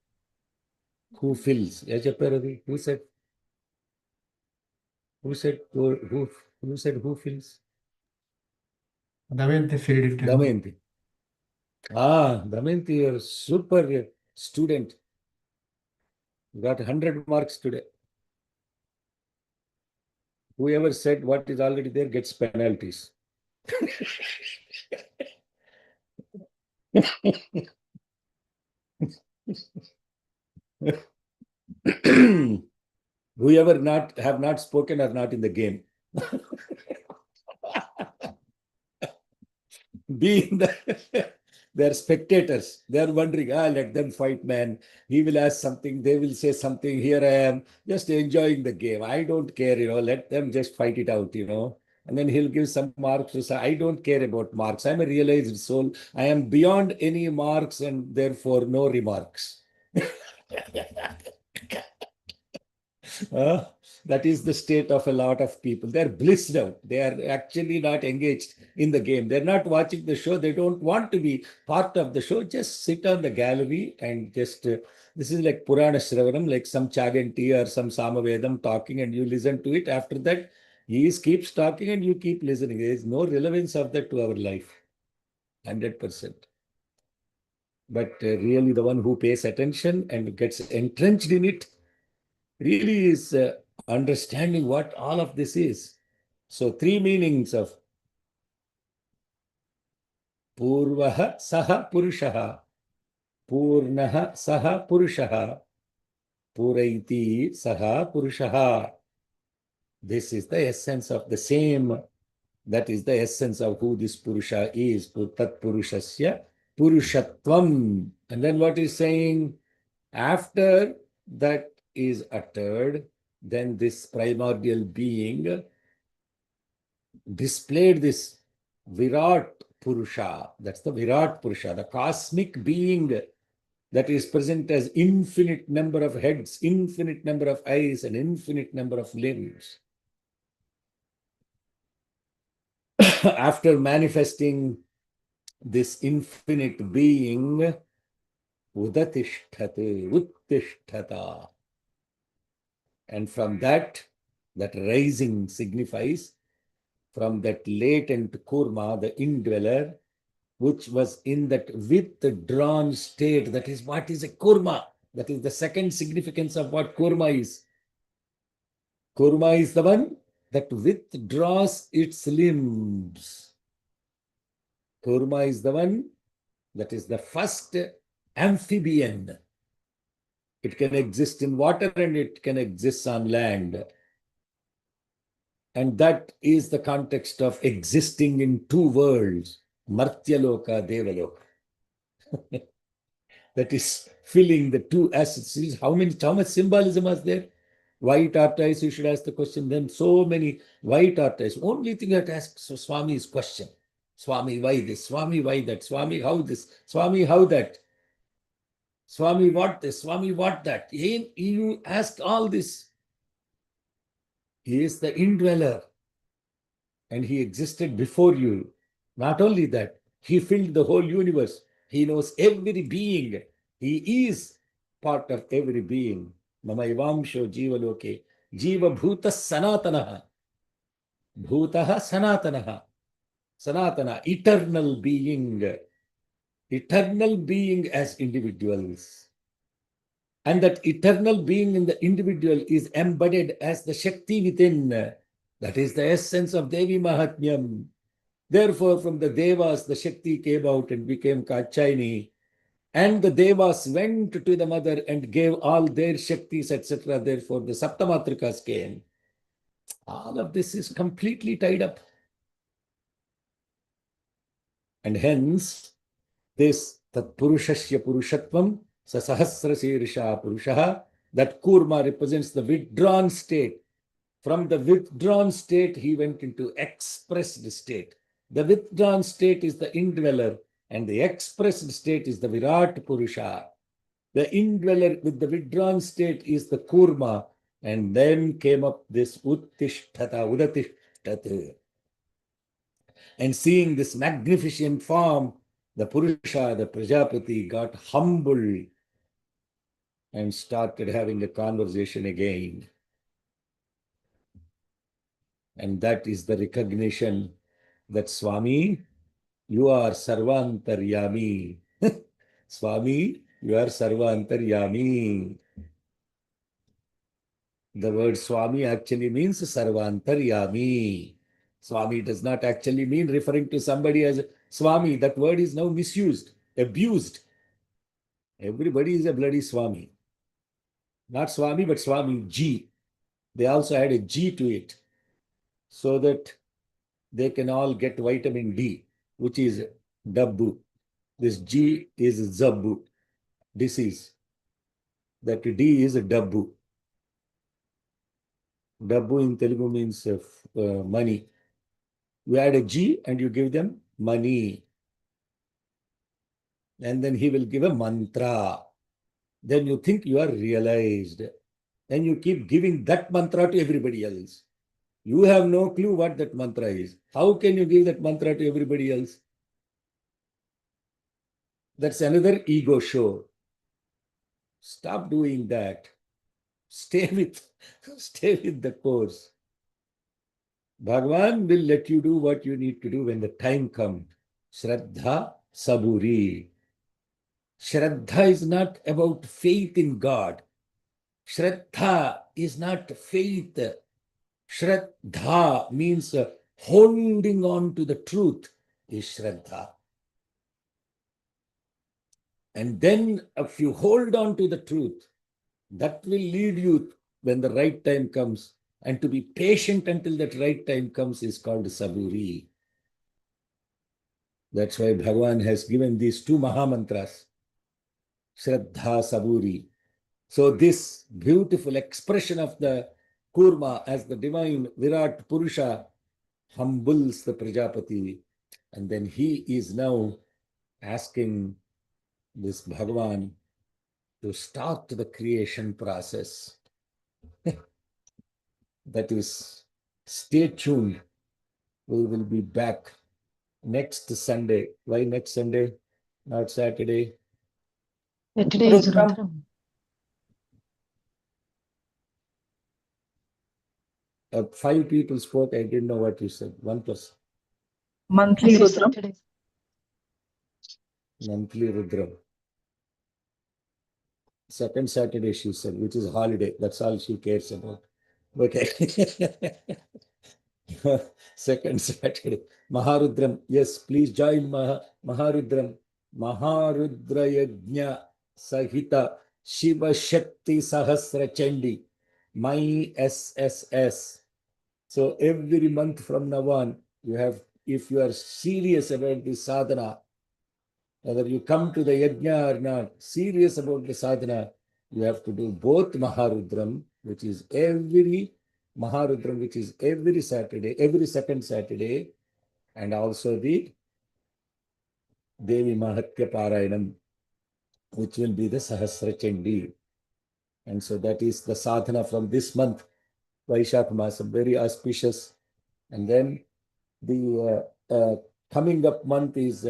Who fills? Who said? Who said who fills? Damayanti filled it. Damayanti. Damayanti, you're a super student. You got 100 marks today. Whoever said what is already there gets penalties. Whoever have not spoken are not in the game. They're spectators. They're wondering, let them fight, man. He will ask something, they will say something. Here I am, just enjoying the game. I don't care, let them just fight it out, And then he'll give some marks to say, I don't care about marks. I'm a realized soul. I am beyond any marks and therefore no remarks. That is the state of a lot of people. They're blissed out. They are actually not engaged in the game. They're not watching the show. They don't want to be part of the show. Just sit on the gallery and just, this is like Purana Shravanam, like some Chaganti or some Samavedam talking, and you listen to it. After that, he keeps talking and you keep listening. There is no relevance of that to our life. 100%. But really the one who pays attention and gets entrenched in it really is understanding what all of this is. So 3 meanings of Purvaha Saha Purushaha, Purnaha Saha Purushaha, Puraiti Saha Purushaha. This is the essence of the same. That is the essence of who this Purusha is. Tat Purushasya Purushatvam. And then what is saying? After that is uttered, then this primordial being displayed this Virat Purusha. That's the Virat Purusha, the cosmic being that is present as infinite number of heads, infinite number of eyes, and infinite number of limbs. After manifesting this infinite being, Udatisthate, Uttisthata. And from that rising signifies from that latent kurma, the indweller, which was in that withdrawn state. That is what is a kurma. That is the second significance of what kurma is. Kurma is the one that withdraws its limbs. Kurma is the one that is the first amphibian. It can exist in water and it can exist on land. And that is the context of existing in 2 worlds, Martyaloka, Devaloka. That is filling the 2 assets. How much symbolism was there? White tortoise, you should ask the question. Then so many white tortoise. Only thing that asks Swami is question. Swami, why this? Swami, why that? Swami, how this? Swami, how that? Swami, what this? Swami, what that? You ask all this. He is the indweller. And he existed before you. Not only that, he filled the whole universe. He knows every being. He is part of every being. Mama Ivamsho Jiva Loke. Jiva Bhuta Sanatanaha. Bhutaha Sanatanaha. Sanatana, eternal being. Eternal being as individuals. And that eternal being in the individual is embedded as the Shakti within. That is the essence of Devi Mahatmyam. Therefore, from the Devas, the Shakti came out and became Kachayani. And the Devas went to the mother and gave all their Shaktis, etc. Therefore, the Saptamatrikas came. All of this is completely tied up. And hence, this Tat Purushasya Purushatvam, Sasahasra Sirisha Purushaha, that Kurma represents the withdrawn state. From the withdrawn state, he went into expressed state. The withdrawn state is the indweller, and the expressed state is the Virat Purusha. The indweller with the withdrawn state is the Kurma, and then came up this Uttishtata, Udatishtata. And seeing this magnificent form, the Purusha, the Prajapati, got humble and started having a conversation again. And that is the recognition that Swami, you are Sarvantaryami. Swami, you are Sarvantaryami. The word Swami actually means Sarvantaryami. Swami does not actually mean referring to somebody as Swami. That word is now misused, abused. Everybody is a bloody Swami. Not Swami, but Swami G. They also add a G to it, so that they can all get vitamin D, which is Dabbu. This G is Zabbu, disease. That D is Dabbu. Dabbu in Telugu means money. You add a G and you give them money. And then he will give a mantra. Then you think you are realized. and you keep giving that mantra to everybody else. You have no clue what that mantra is. How can you give that mantra to everybody else? That's another ego show. Stop doing that. Stay with the course. Bhagavan will let you do what you need to do when the time comes. Shraddha Saburi. Shraddha is not about faith in God. Shraddha is not faith. Shraddha means holding on to the truth is Shraddha. And then if you hold on to the truth, that will lead you when the right time comes. And to be patient until that right time comes is called Saburi. That's why Bhagavan has given these two Mahamantras, Shraddha, Saburi. So this beautiful expression of the Kurma as the divine Virat Purusha humbles the Prajapati. And then he is now asking this Bhagavan to start the creation process. That is, stay tuned. We will be back next Sunday. Why next Sunday? Not Saturday. Today is Rudram. Rudram. 5 people spoke. I didn't know what you said. 1 plus. Monthly I said Rudram. Saturday. Monthly Rudram. Second Saturday, she said, which is holiday. That's all she cares about. Okay. Second Saturday. Maharudram. Yes, please join Maharudram. Maharudra Yajna Sahita Shiva Shakti Sahasra Chandi. My SSS. So every month from now on, you have, if you are serious about this sadhana, whether you come to the yajna or not, serious about the sadhana, you have to do both Maharudram, which is every Maharudram, which is every Saturday, every second Saturday, and also the Devi Mahatya Parayanam, which will be the Sahasra Chandi. And so that is the sadhana from this month, Vaishakh Masam, very auspicious. And then the coming up month is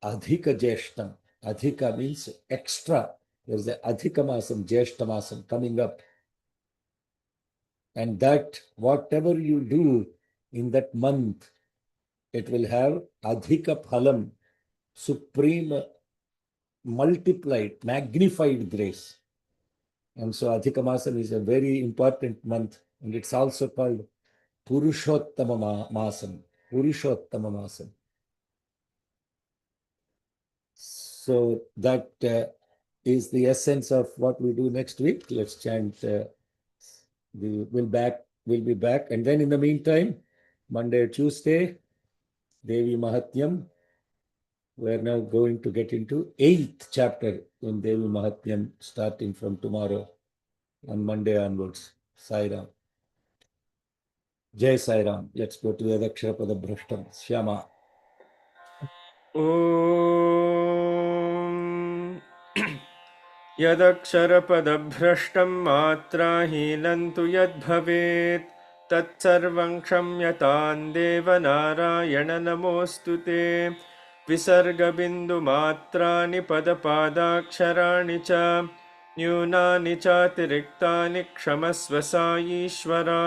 Adhika Jeshtam. Adhika means extra. There's the Adhika Masam, Jeshta Masam coming up. And that whatever you do in that month, it will have Adhika Phalam, supreme multiplied, magnified grace. And so Adhika Masam is a very important month. And it's also called Purushottama Masam. Purushottama Masam. So that is the essence of what we do next week. Let's chant. We'll be back. And then in the meantime, Monday, Tuesday, Devi Mahatyam. We're now going to get into 8th chapter in Devi Mahatyam, starting from tomorrow on Monday onwards. Sai Ram. Jai Sai Ram. Let's go to Yadakshara Pada Bhrashtam. Shyama. ॐ यदक्षरपदभ्रष्टं मात्राहीनं तु यद्भवेत् तत्सर्वं क्षम्यतां देवनारायण नमोऽस्तु ते विसर्गबिन्दुमात्राणि पदपादाक्षराणि च न्यूनानि चातिरिक्तानि क्षमस्व साईश्वरा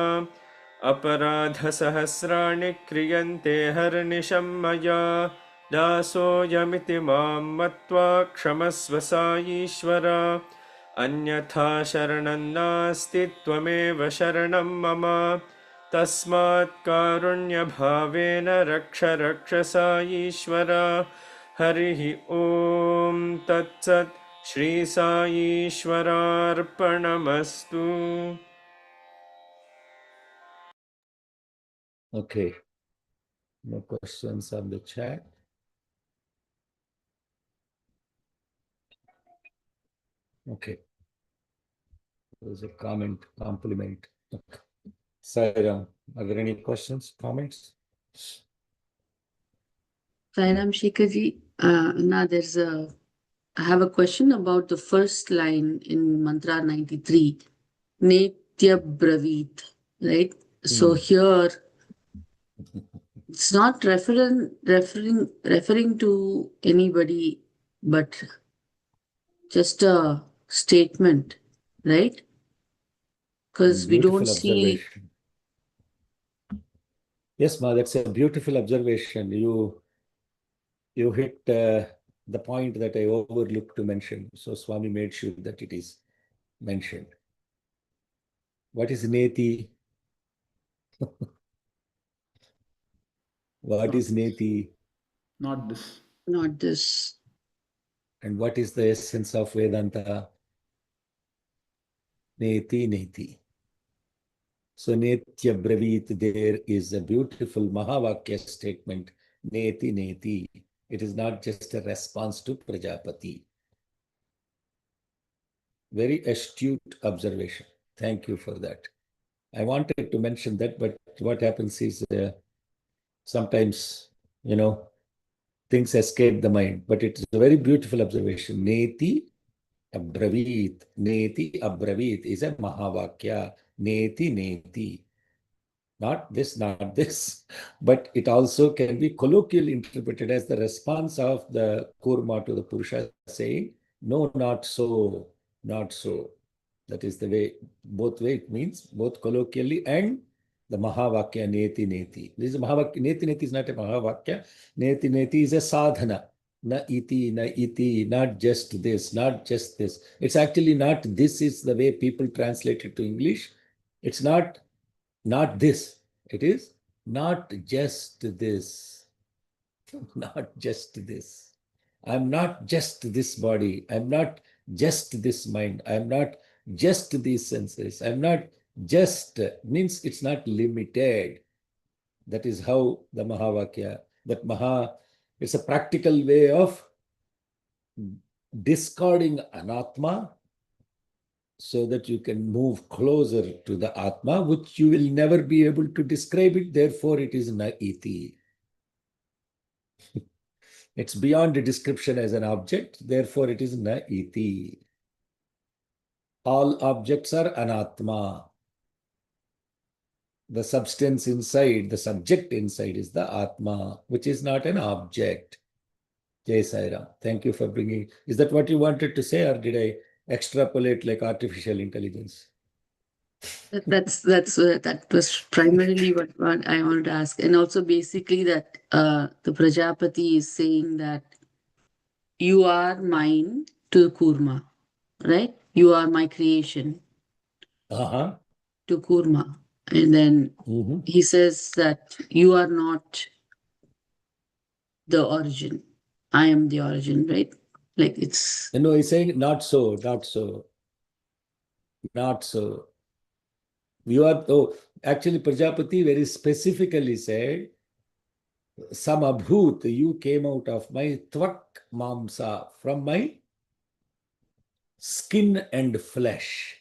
अपराधसहस्राणि क्रियन्ते हर्निशं मया दासोऽयमिति मां मत्वा क्षमस्व साईश्वरा अन्यथा शरणं नास्ति त्वमेव शरणं मम तस्मात् कारुण्यभावेन रक्ष रक्ष साईश्वरा हरिः ॐ तत्सत् Shri साईश्वरार्पणमस्तु. Okay. No questions on the chat. Okay. There's a comment, compliment. Okay. Sai Ram, are there any questions, comments? Sairam Shikhaji, now I have a question about the first line in Mantra 93. Netya Bravit, right? So here it's not referring to anybody, but just a statement, right? Because we don't Beautiful see. observation. Yes, Ma, that's a beautiful observation. You hit the point that I overlooked to mention. So Swami made sure that it is mentioned. What is Neti? What is Neti? Not this. Not this. And what is the essence of Vedanta? Neti, Neti. So Netya Bravit, there is a beautiful Mahavakya statement. Neti, Neti. It is not just a response to Prajapati. Very astute observation. Thank you for that. I wanted to mention that, but what happens is sometimes, things escape the mind. But it's a very beautiful observation. Neti Abravit. Neti Abravit is a Mahavakya. Neti, Neti. Not this, but it also can be colloquially interpreted as the response of the Kurma to the Purusha saying, no, not so, not so. That is the way, both way it means, both colloquially and the Mahavakya Neti Neti. This is Mahavakya, Neti Neti is not a Mahavakya. Neti Neti is a sadhana. Na iti, not just this, not just this. It's actually not this is the way people translate it to English. It's not this. It is not just this. Not just this. I'm not just this body. I'm not just this mind. I'm not just these senses. I'm not just, means it's not limited. That is how the Mahavakya, it's a practical way of discarding anatma so that you can move closer to the Atma, which you will never be able to describe it. Therefore, it is na iti. It's beyond a description as an object. Therefore, it is na iti. All objects are anatma. The substance inside, the subject inside is the Atma, which is not an object. Jai Sai Ram. Thank you for bringing. Is that what you wanted to say, or did I extrapolate like artificial intelligence? That was primarily what I wanted to ask, and also basically that the Prajapati is saying that you are mine to Kurma, right? You are my creation to Kurma, and then he says that you are not the origin. I am the origin, right? Like it's. No, he's saying not so, not so, not so. You are, actually Prajapati very specifically said, Samabhut, you came out of my tvak mamsa, from my skin and flesh.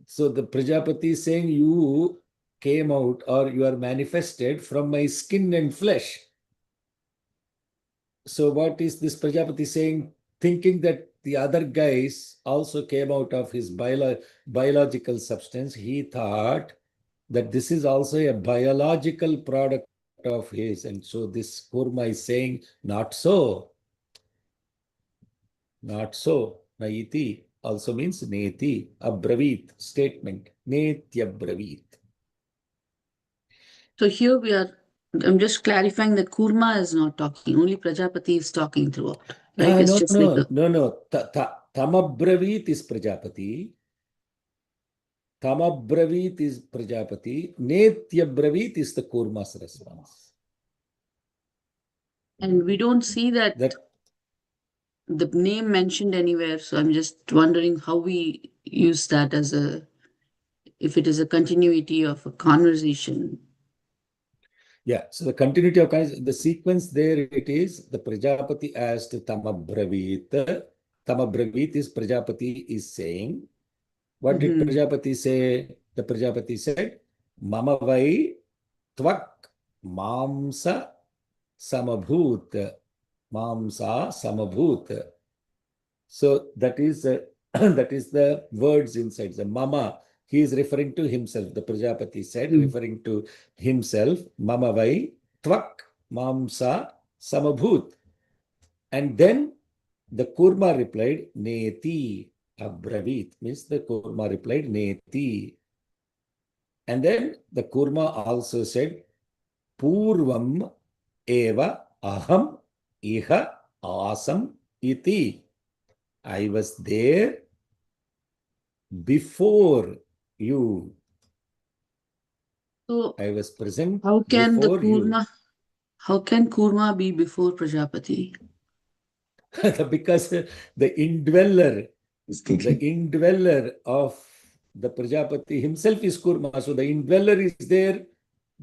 So the Prajapati is saying you came out or you are manifested from my skin and flesh. So what is this Prajapati saying? Thinking that the other guys also came out of his biological substance, he thought that this is also a biological product of his. And so this Kurma is saying, not so. Not so. Naiti also means neti, abravit, statement. Netya bravit. So here I'm just clarifying that Kurma is not talking, only Prajapati is talking throughout. Right? It's just No. like Tamabravit is Prajapati. Tamabravit is Prajapati. Netya bravit is the Kurma's response. And we don't see that the name mentioned anywhere. So I'm just wondering how we use that if it is a continuity of a conversation. Yeah, so the continuity of the sequence there it is, the Prajapati asked Tamabravit. Tamabravit is Prajapati is saying. What did Prajapati say? The Prajapati said, Mama vai tvak mamsa samabhut. Mamsa samabhut. So that is that is the words inside. The mama, he is referring to himself. The Prajapati said, referring to himself, mama vai tvak mamsa samabhut. And then the Kurma replied, neti abravit, means the Kurma replied, neti. And then the Kurma also said, Purvam eva aham iha asam iti. I was there before you. So I was present how can the before you. Kurma, how can Kurma be before Prajapati? Because the indweller of the Prajapati himself is Kurma. So the indweller is there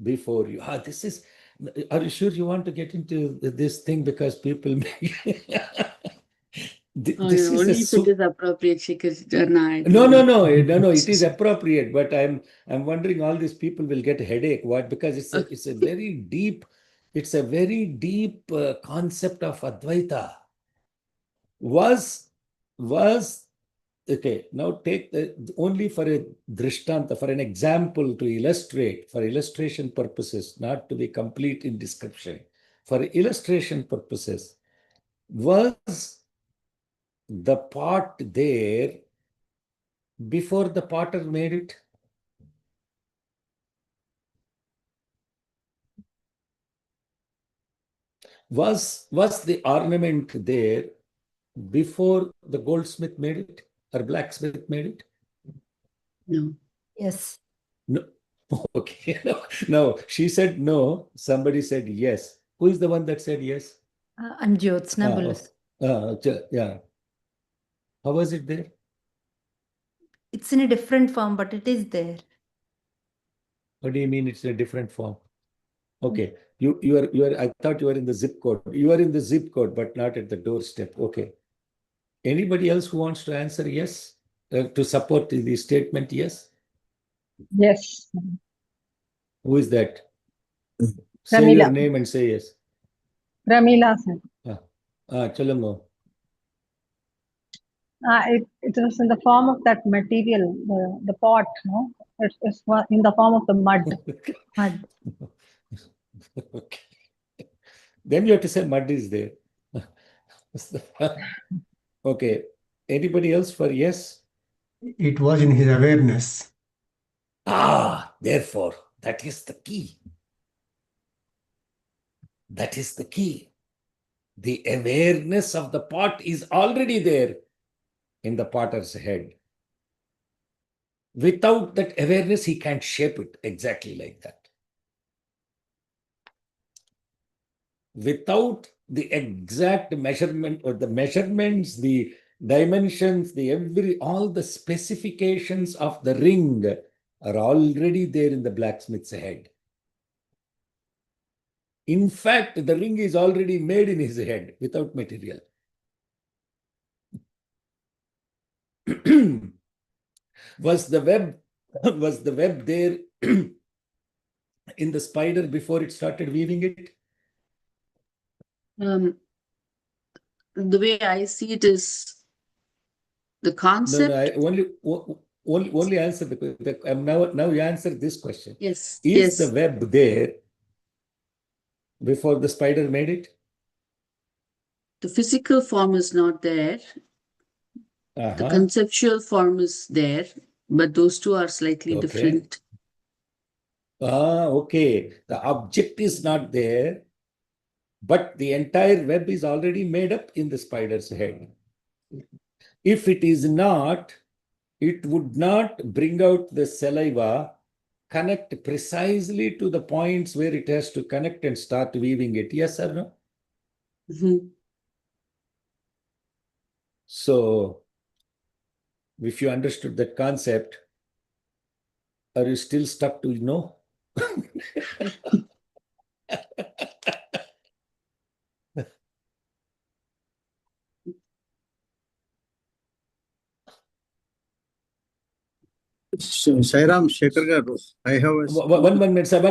before you. This is, are you sure you want to get into this thing? Because people may. This is Only a if it is appropriate, Shikhar. No. It is appropriate, but I'm wondering, all these people will get a headache. What? Because it's a very deep, concept of Advaita. Was okay. Now take only for a drishtanta, for an example to illustrate, for illustration purposes, not to be complete in description. For illustration purposes, was the pot there before the potter made it? Was the ornament there before the goldsmith made it or blacksmith made it? No. Yes. No. Okay. No. She said no. Somebody said yes. Who is the one that said yes? I'm Jyotsna Bulus. Yeah. How was it there? It's in a different form, but it is there. What do you mean it's in a different form? Okay. You are. I thought you were in the zip code. You are in the zip code, but not at the doorstep. Okay. Anybody else who wants to answer yes, to support the statement yes? Yes. Who is that? Say your Pramila. name and say yes. Pramila, sir. Chalango. It was in the form of that material, the pot, no? It's in the form of the mud. Mud. Okay. Then you have to say mud is there. Okay. Anybody else for yes? It was in his awareness. Therefore, that is the key. That is the key. The awareness of the pot is already there in the potter's head. Without that awareness, he can't shape it exactly like that. Without the exact measurement or the measurements, the dimensions, all the specifications of the ring are already there in the blacksmith's head. In fact, the ring is already made in his head without material. Was the web there in the spider before it started weaving it? The way I see it is the concept. No, I only answer now you answer this question. Yes. Is the web there before the spider made it? The physical form is not there. The conceptual form is there, but those two are slightly different. Okay. The object is not there, but the entire web is already made up in the spider's head. If it is not, it would not bring out the saliva, connect precisely to the points where it has to connect and start weaving it. Yes or no? Mm-hmm. So, if you understood that concept, are you still stuck to no? So, Sairam Shekhar garu, I have a one minute, sir.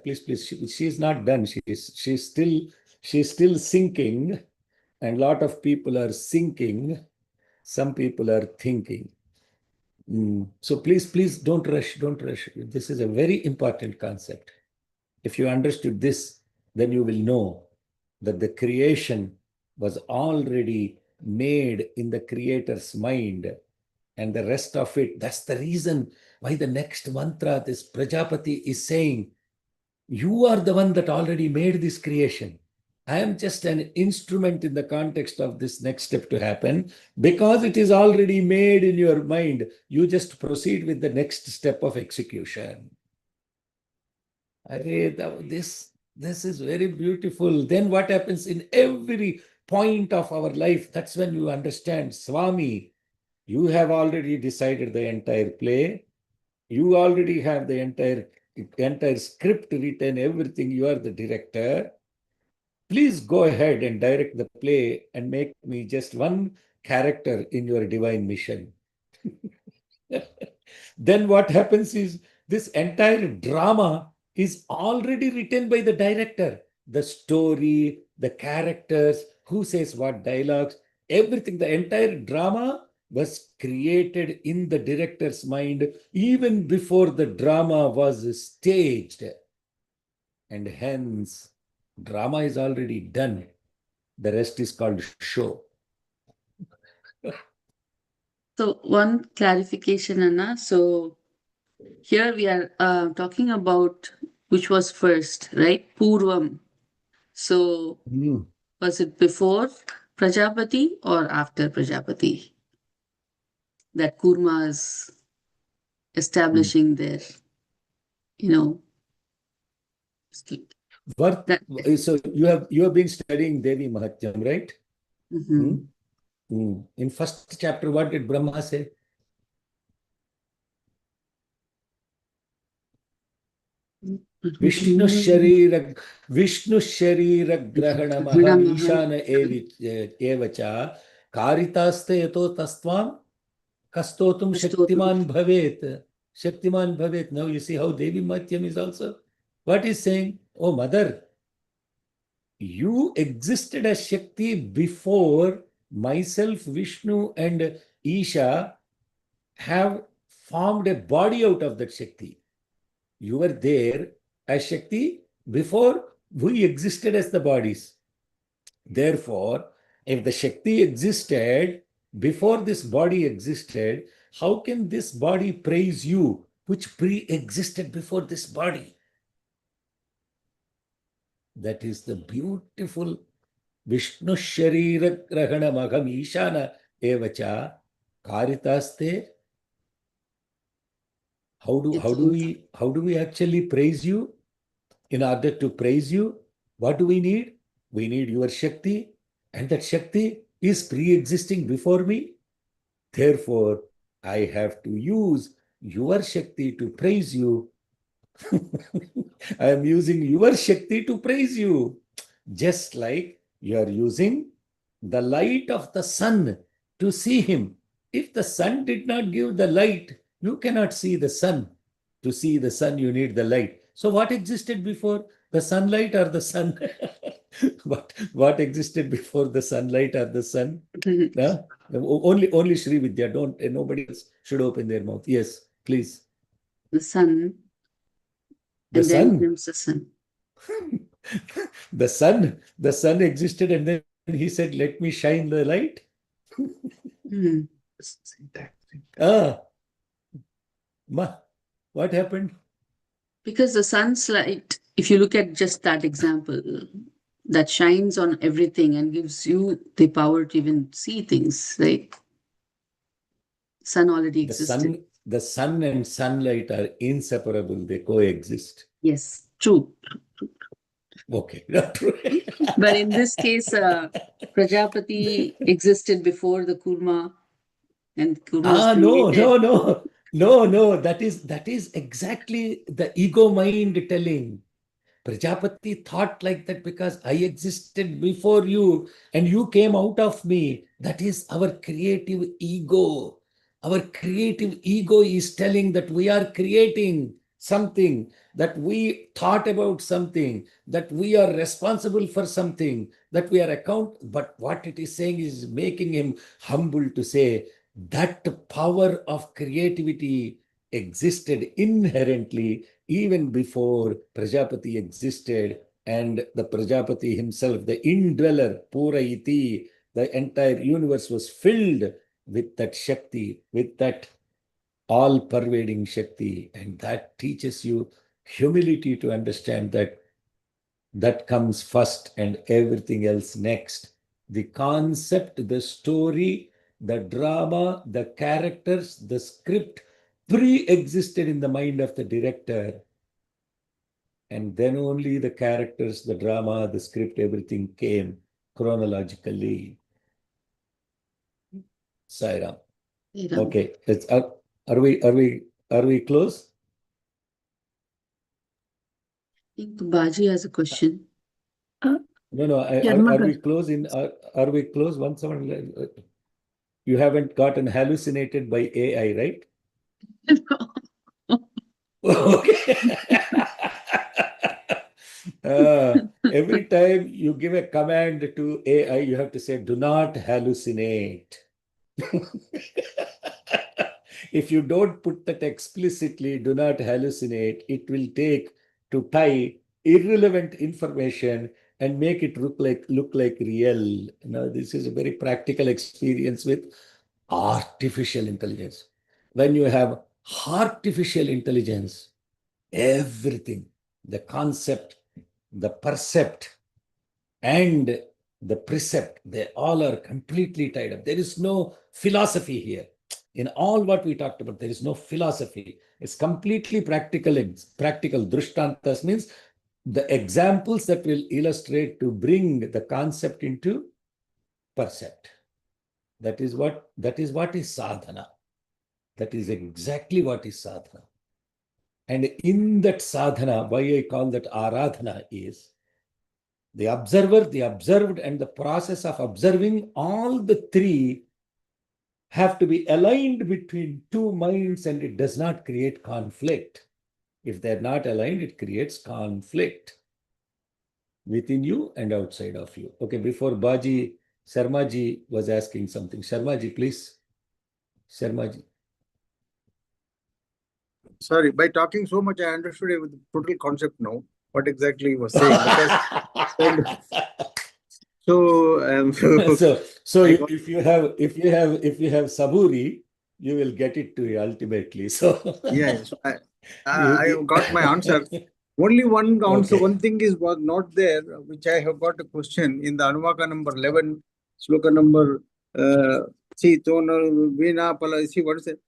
Please. She is not done. She's still sinking, and lot of people are sinking. some people are thinking. So please don't rush. This is a very important concept. If you understood this, then you will know that the creation was already made in the creator's mind, and the rest of it, that's the reason why the next mantra, this Prajapati is saying, you are the one that already made this creation. I am just an instrument in the context of this next step to happen. Because it is already made in your mind, you just proceed with the next step of execution. This is very beautiful. Then what happens in every point of our life? That's when you understand, Swami, you have already decided the entire play. You already have the entire script written, everything. You are the director. Please go ahead and direct the play and make me just one character in your divine mission. Then what happens is this entire drama is already written by the director. The story, the characters, who says what dialogues, everything, the entire drama was created in the director's mind even before the drama was staged. And hence, drama is already done. The rest is called show. So one clarification, Anna. So here we are talking about which was first, right? Purvam. So was it before Prajapati or after Prajapati that Kurma is establishing their, So you have been studying Devi Mahatyam, right? In first chapter, what did Brahma say? Vishnu Sharira Grahanamaham Ishana Evacha Karitaste Yato Tastvam Kastotum Shaktiman Bhavet. Shaktiman Bhavet. Now you see how Devi Mahatyam is also. What is saying? Oh, mother, you existed as Shakti before myself, Vishnu, and Isha have formed a body out of that Shakti. You were there as Shakti before we existed as the bodies. Therefore, if the Shakti existed before this body existed, how can this body praise you, which pre-existed before this body? That is the beautiful Vishnu Sharira Grahana Magham Ishana Evacha Karitaste. How do we actually praise you? In order to praise you, what do we need? We need your Shakti, and that Shakti is pre-existing before me. Therefore, I have to use your Shakti to praise you. I am using your Shakti to praise you. Just like you are using the light of the sun to see him. If the sun did not give the light, you cannot see the sun. To see the sun, you need the light. So what existed before? The sunlight or the sun? What existed before the sunlight or the sun? No? Only Sri Vidya. Nobody else should open their mouth. Yes, please. The sun. The sun. Then comes the sun. The sun existed, and then he said, let me shine the light. What happened? Because the sun's light, if you look at just that example, that shines on everything and gives you the power to even see things, right? Sun already existed. The sun and sunlight are inseparable. They coexist. Yes, true. Okay, not true. But in this case, Prajapati existed before the Kurma, and Kurma was No. That is exactly the ego mind telling. Prajapati thought like that because I existed before you and you came out of me. That is our creative ego. Our creative ego is telling that we are creating. something, that we thought about something, that we are responsible for something, that we are but what it is saying is making him humble to say that power of creativity existed inherently even before Prajapati existed, and the Prajapati himself, the indweller, Pura Iti, the entire universe was filled with that Shakti, with that all-pervading Shakti, and that teaches you humility to understand that that comes first and everything else next. The concept, the story, the drama, the characters, the script pre-existed in the mind of the director, and then only the characters, the drama, the script, everything came chronologically. Sairam. Sairam. Okay, are we close? I think Baji has a question. No. Yeah, Are we close in? Are we close? You haven't gotten hallucinated by AI, right? Okay. Every time you give a command to AI, you have to say, "Do not hallucinate." If you don't put that explicitly, "Do not hallucinate," it will take to tie irrelevant information and make it look like real. This is a very practical experience with artificial intelligence. When you have artificial intelligence, everything, the concept, the percept, and the precept, they all are completely tied up. There is no philosophy here. In all what we talked about, there is no philosophy. It's completely practical. Drishtantas means the examples that will illustrate to bring the concept into percept. That is what is sadhana. That is exactly what is sadhana. And in that sadhana, why I call that aradhana is the observer, the observed, and the process of observing, all the three have to be aligned between two minds, and it does not create conflict. If they're not aligned, it creates conflict within you and outside of you. Okay, before Baji, Sharmaji was asking something. Sharmaji, please. Sharmaji. Sorry, by talking so much, I understood the total concept now. What exactly he was saying? Because, so if you have Saburi, you will get it to ultimately. So yes, I got my answer. Only one answer, Okay. one thing was not there, which I have got a question in the Anuvaka number 11, sloka number, see, Veena Pala, see, what is it?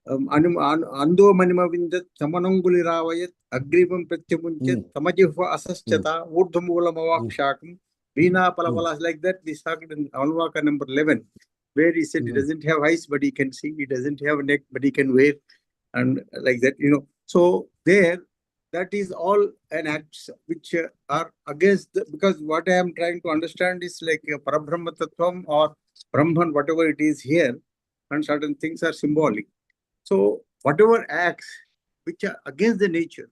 Ando Manima Vindat, Samananguli Ravayat, Agripam Pratyamunchet, Tamajifa Asaschata, Urdhumula Mavak Shakam, Veena Palavala, like that, we started in Anuvaka number 11, where he said he doesn't have eyes, but he can see, he doesn't have a neck, but he can wear, and like that, So there, that is all an acts which are against because what I am trying to understand is like a Parabrahma Tattvam or Brahman, whatever it is here, and certain things are symbolic. So whatever acts which are against the nature,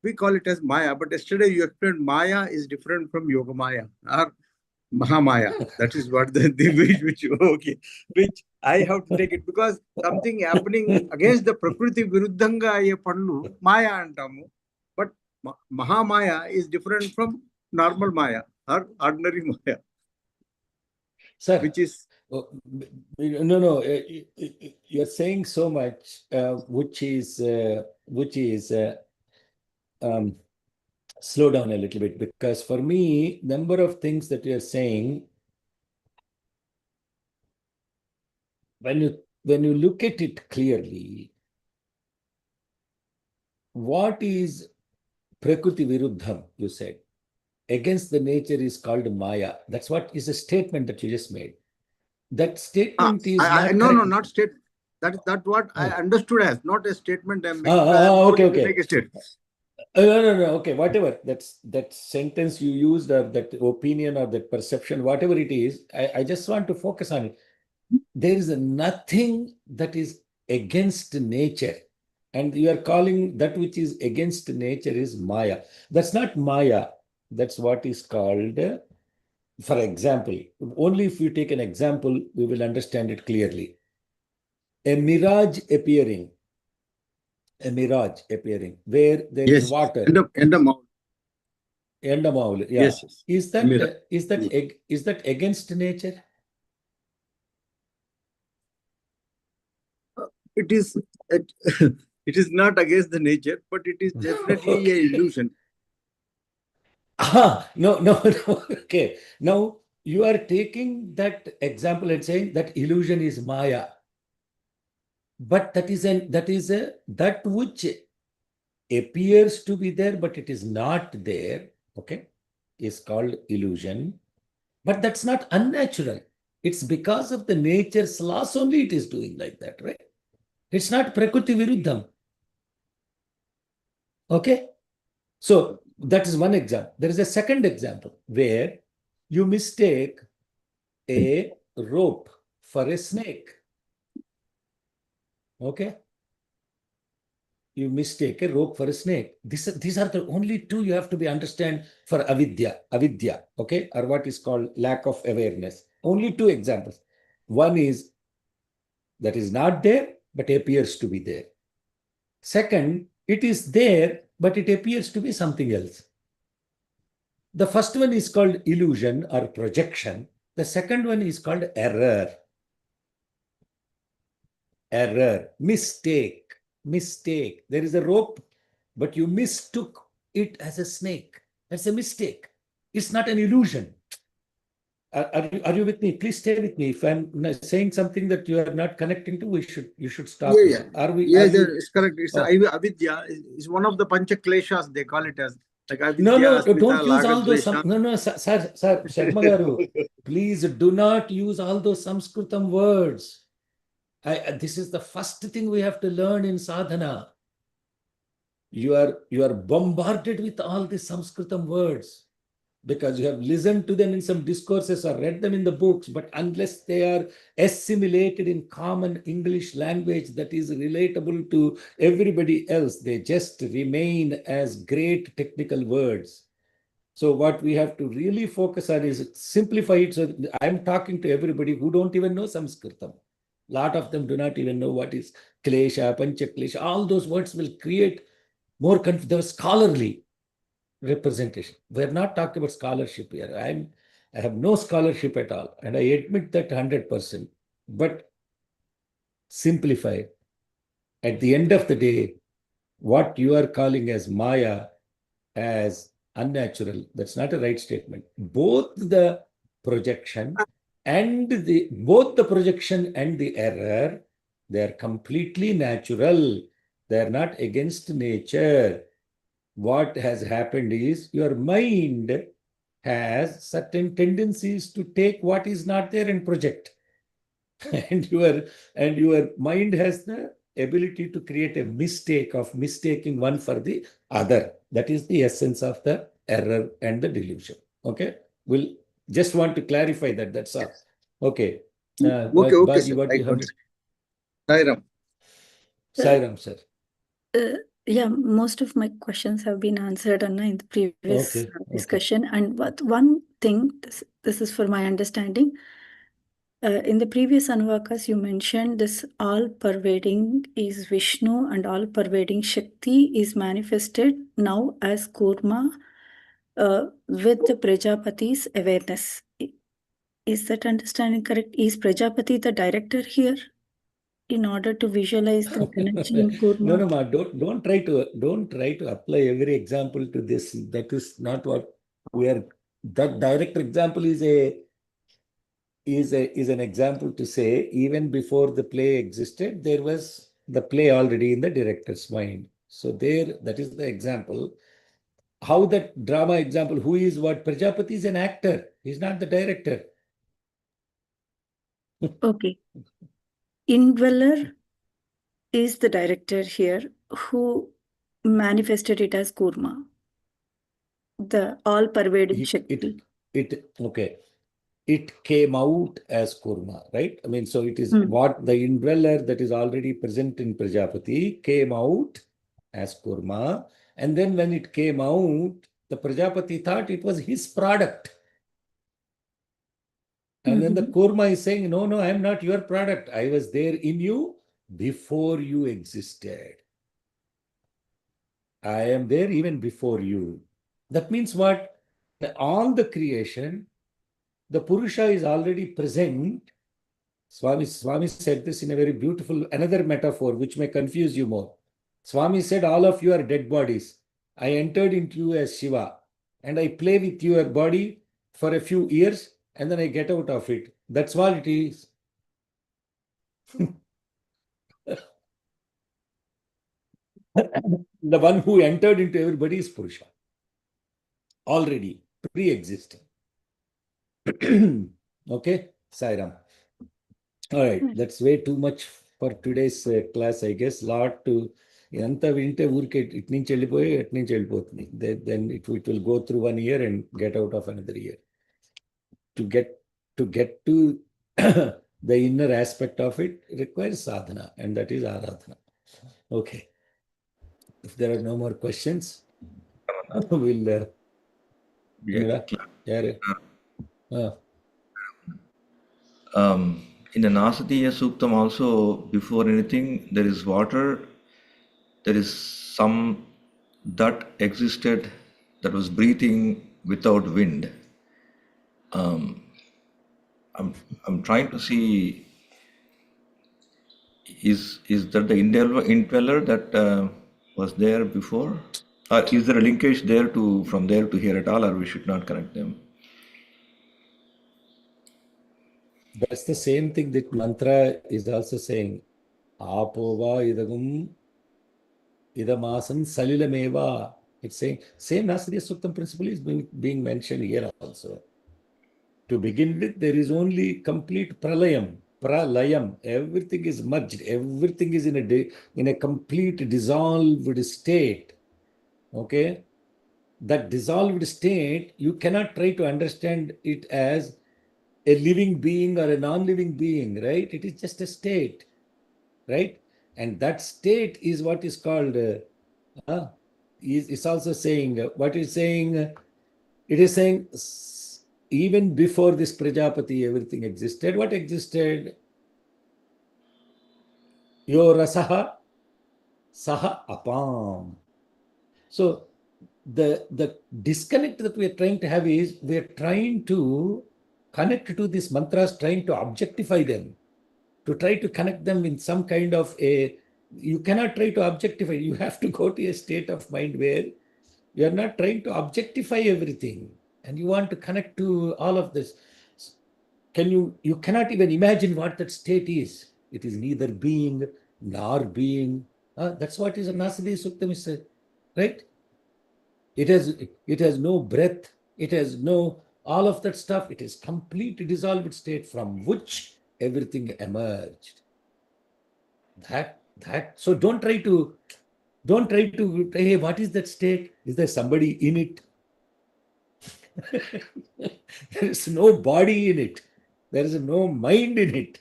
we call it as Maya. But yesterday you explained Maya is different from Yoga Maya or Mahamaya. That is what which I have to take it because something happening against the Prakriti Viruddhanga ye pannu Maya antamu. But Mahamaya is different from normal Maya or ordinary Maya. Sir, which is no, you're saying so much, which is slow down a little bit, because for me, number of things that you're saying, when you look at it clearly, what is Prakriti Viruddham, you said, against the nature is called Maya. That's what is a statement that you just made. That statement is not state. That's what I understood as, not a statement I'm making. Okay. Make a statement. No. Okay, whatever. That sentence you used, or that opinion, or that perception, whatever it is, I just want to focus on it. There is nothing that is against nature, And you are calling that which is against nature is Maya. That's not Maya. That's what is called, for example, only if you take an example, we will understand it clearly. A mirage appearing, where there is Yes. water. Endamaul. Endamaul, yeah. Yes, yes. Is that against nature? It is it, it is not against the nature, but it is definitely a illusion. No. Okay. Now you are taking that example and saying that illusion is Maya. But that is that which appears to be there, but it is not there, okay, is called illusion. But that's not unnatural. It's because of the nature's laws only it is doing like that, right? It's not Prakriti Viruddham. Okay? So that is one example. There is a second example where you mistake a rope for a snake. Okay? You mistake a rope for a snake. These are the only two you have to be understand for avidya, okay, or what is called lack of awareness. Only two examples. One is that is not there, but appears to be there. Second, it is there, but it appears to be something else. The first one is called illusion or projection. The second one is called error. Mistake. There is a rope, but you mistook it as a snake. That's a mistake. It's not an illusion. Are you with me? Please stay with me. If I'm saying something that you are not connecting to, you should stop. Yeah. Are we? Yes, are you- it's correct. It's Oh. avidya is one of the pancha kleshas, they call it as. Like avidya, No, asmita, don't use all those. lagadvesha. No, sir, Sharma Garu, please do not use all those Sanskritam words. This is the first thing we have to learn in sadhana. You are bombarded with all these Sanskritam words because you have listened to them in some discourses or read them in the books, but unless they are assimilated in common English language that is relatable to everybody else, they just remain as great technical words. So what we have to really focus on is simplify it. So I'm talking to everybody who don't even know Sanskritam. A lot of them do not even know what is klesha, pancha klesha. All those words will create more the scholarly representation. We're not talking about scholarship here. I have no scholarship at all, and I admit that 100%. But simplify. At the end of the day, what you are calling as Maya, as unnatural, that's not a right statement. Both the projection and the error, they are completely natural. They are not against nature. What has happened is your mind has certain tendencies to take what is not there and project. And your mind has the ability to create a mistake of mistaking one for the other. That is the essence of the error and the delusion. Okay, we'll just want to clarify that. That's all. Okay. Okay, Baji, sir. what do you have? Sairam. Sairam, sir. Yeah, most of my questions have been answered in the previous Okay, discussion. And one thing, this is for my understanding. In the previous Anuvakas, you mentioned this all-pervading is Vishnu and all-pervading Shakti is manifested now as Kurma with the Prajapati's awareness. Is that understanding correct? Is Prajapati the director here in order to visualize the connection in Kurma? No, don't try to apply every example to this. That is not what we are. That direct example is an example to say even before the play existed, there was the play already in the director's mind. So that is the example. How that drama example, who is what? Prajapati is an actor. He's not the director. Okay. Indweller is the director here who manifested it as Kurma. The all-pervading Shakti. Okay. it came out as Kurma, right? I mean, so it is Hmm. what the indweller that is already present in Prajapati came out as Kurma. And then when it came out, the Prajapati thought it was his product. And then the Mhm. Kurma is saying, no, no, I am not your product. I was there in you before you existed. I am there even before you. That means what? All the creation, the Purusha is already present. Swami said this in a very beautiful, another metaphor which may confuse you more. Swami said, all of you are dead bodies. I entered into you as Shiva and I play with your body for a few years and then I get out of it. That's what it is. The one who entered into everybody is Purusha. Already pre-existing. Okay, Sairam. All right, that's way too much for today's class, I guess. Lot to ఎంత వింటే ఊరికే ఇటు నుంచి వెళ్ళిపోయి అటు నుంచి వెళ్ళిపోతుంది. Then it will go through 1 year and get out of another year. To get to the inner aspect of it requires sadhana, and that is aradhana. Okay. If there are no more questions, we'll in the Nasadiya Suktam also, before anything, there is water, there is some that existed that was breathing without wind. I'm trying to see, is that the indweller that was there before? Is there a linkage there from there to here at all, or we should not connect them? That's the same thing that mantra is also saying. Apova idagum idamasan salilameva. It's saying, same Nasadiya Suktam principle is being mentioned here also. To begin with, there is only complete pralayam. Everything is merged. Everything is in a complete dissolved state. Okay? That dissolved state, you cannot try to understand it as a living being or a non-living being, right? It is just a state, right? And that state is what is called, is also saying, what is saying, it is saying, even before this Prajapati, everything existed. What existed? Yo rasaha, saha apam. So the disconnect that we are trying to have is, we are trying to connect to these mantras, trying to objectify them, to try to connect them in some kind of a, you cannot try to objectify, you have to go to a state of mind where you are not trying to objectify everything and you want to connect to all of this. You cannot even imagine what that state is. It is neither being nor being. That's what is a Nasadiya Suktam is said, right? It has no breath, it has no all of that stuff. It is complete dissolved state from which everything emerged. So don't try to, hey, what is that state? Is there somebody in it? There is no body in it. There is no mind in it.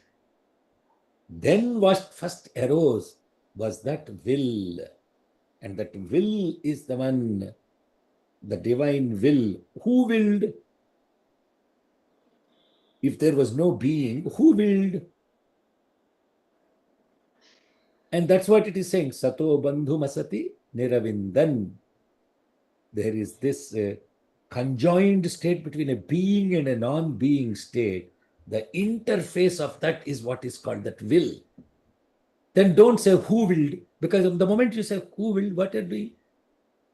Then what first arose was that will. And that will is the one, the divine will. Who willed? If there was no being, who willed? And that's what it is saying. Sato bandhu masati niravindan. There is this conjoined state between a being and a non-being state. The interface of that is what is called that will. Then don't say who willed, because the moment you say who willed, what are we?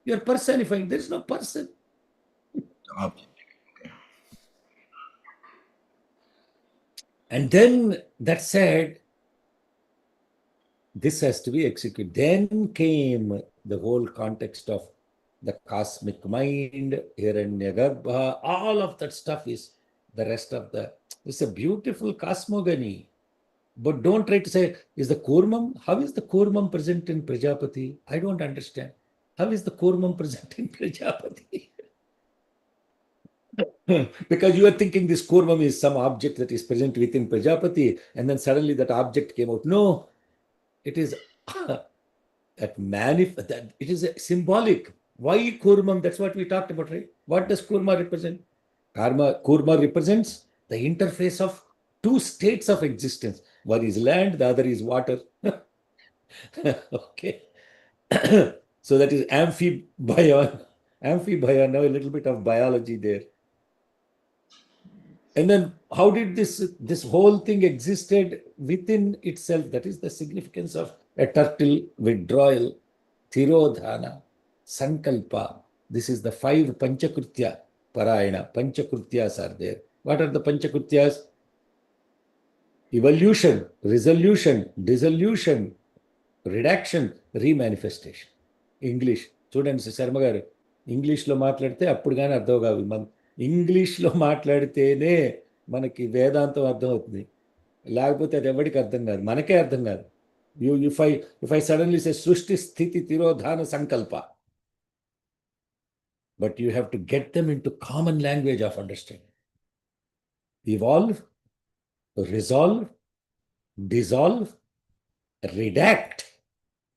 You're personifying. There is no person. And then that said, this has to be executed. Then came the whole context of the cosmic mind, Hiranyagarbha, all of that stuff is the rest of the, it's a beautiful cosmogony. But don't try to say, is the Kurmam, how is the Kurmam present in Prajapati? I don't understand. How is the Kurmam present in Prajapati? Because you are thinking this kurmam is some object that is present within Prajapati, and then suddenly that object came out. No, it is that that it is a symbolic. Why kurmam? That's what we talked about, right? What does kurma represent? Kurma represents the interface of two states of existence. One is land, the other is water. Okay. So that is amphibion. Amphibion. Now a little bit of biology there. And then how did this whole thing existed within itself? That is the significance of a turtle withdrawal, Thirodhana, Sankalpa. This is the 5 Panchakritya Parayana. Panchakrityas are there. What are the Panchakrityas? Evolution, resolution, dissolution, redaction, remanifestation. English. Students, Sharma garu, English lo మాట్లాడితే అప్పుడు కానీ అర్థం కాదు. ఇంగ్లీష్లో మాట్లాడితేనే మనకి వేదాంతం అర్థమవుతుంది, లేకపోతే అది ఎవరికి అర్థం కాదు, మనకే అర్థం కాదు. ఇఫ్ ఐ సడన్లీ సే సృష్టి స్థితి తిరోధాన సంకల్ప, but you have to get them in to common language of understanding. Evolve, resolve, dissolve, redact,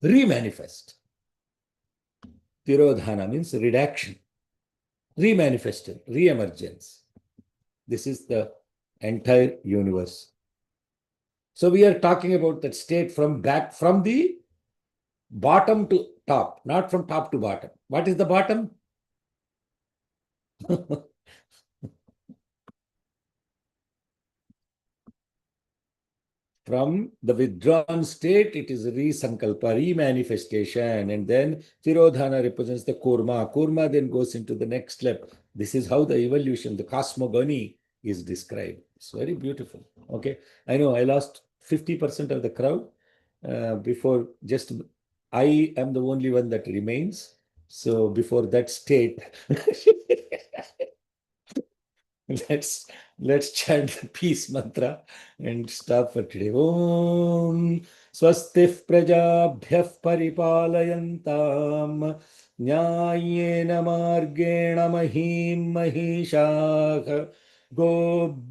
remanifest. Tirodhana means redaction, remanifestation, re-emergence. This is the entire universe. So we are talking about that state from the bottom to top, not from top to bottom. What is the bottom? From the withdrawn state, it is re-sankalpa, re-manifestation, and then Tirodhana represents the kurma. Kurma then goes into the next step. This is how the evolution, the cosmogony is described. It's very beautiful. Okay, I know I lost 50% of the crowd before. Just I am the only one that remains. So before that state, let's chant the peace mantra and stop for today. Om Swastif Prajabhyah Paripalayantam Nyayena Margena Mahim Mahishah Go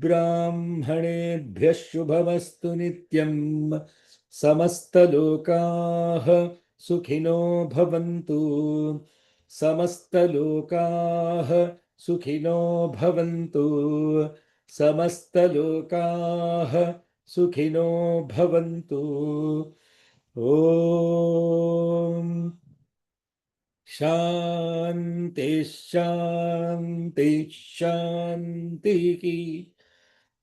Brahmanebhyah Shubhamastu Nityam Samasta Lokah Sukhino Bhavantu Samasta Lokah Sukhino Bhavantu Samastalokaah Sukhino Bhavantu. Om Shanti Shanti Shanti.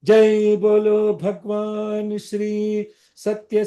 Jai Bolo Bhagwan Shri Satya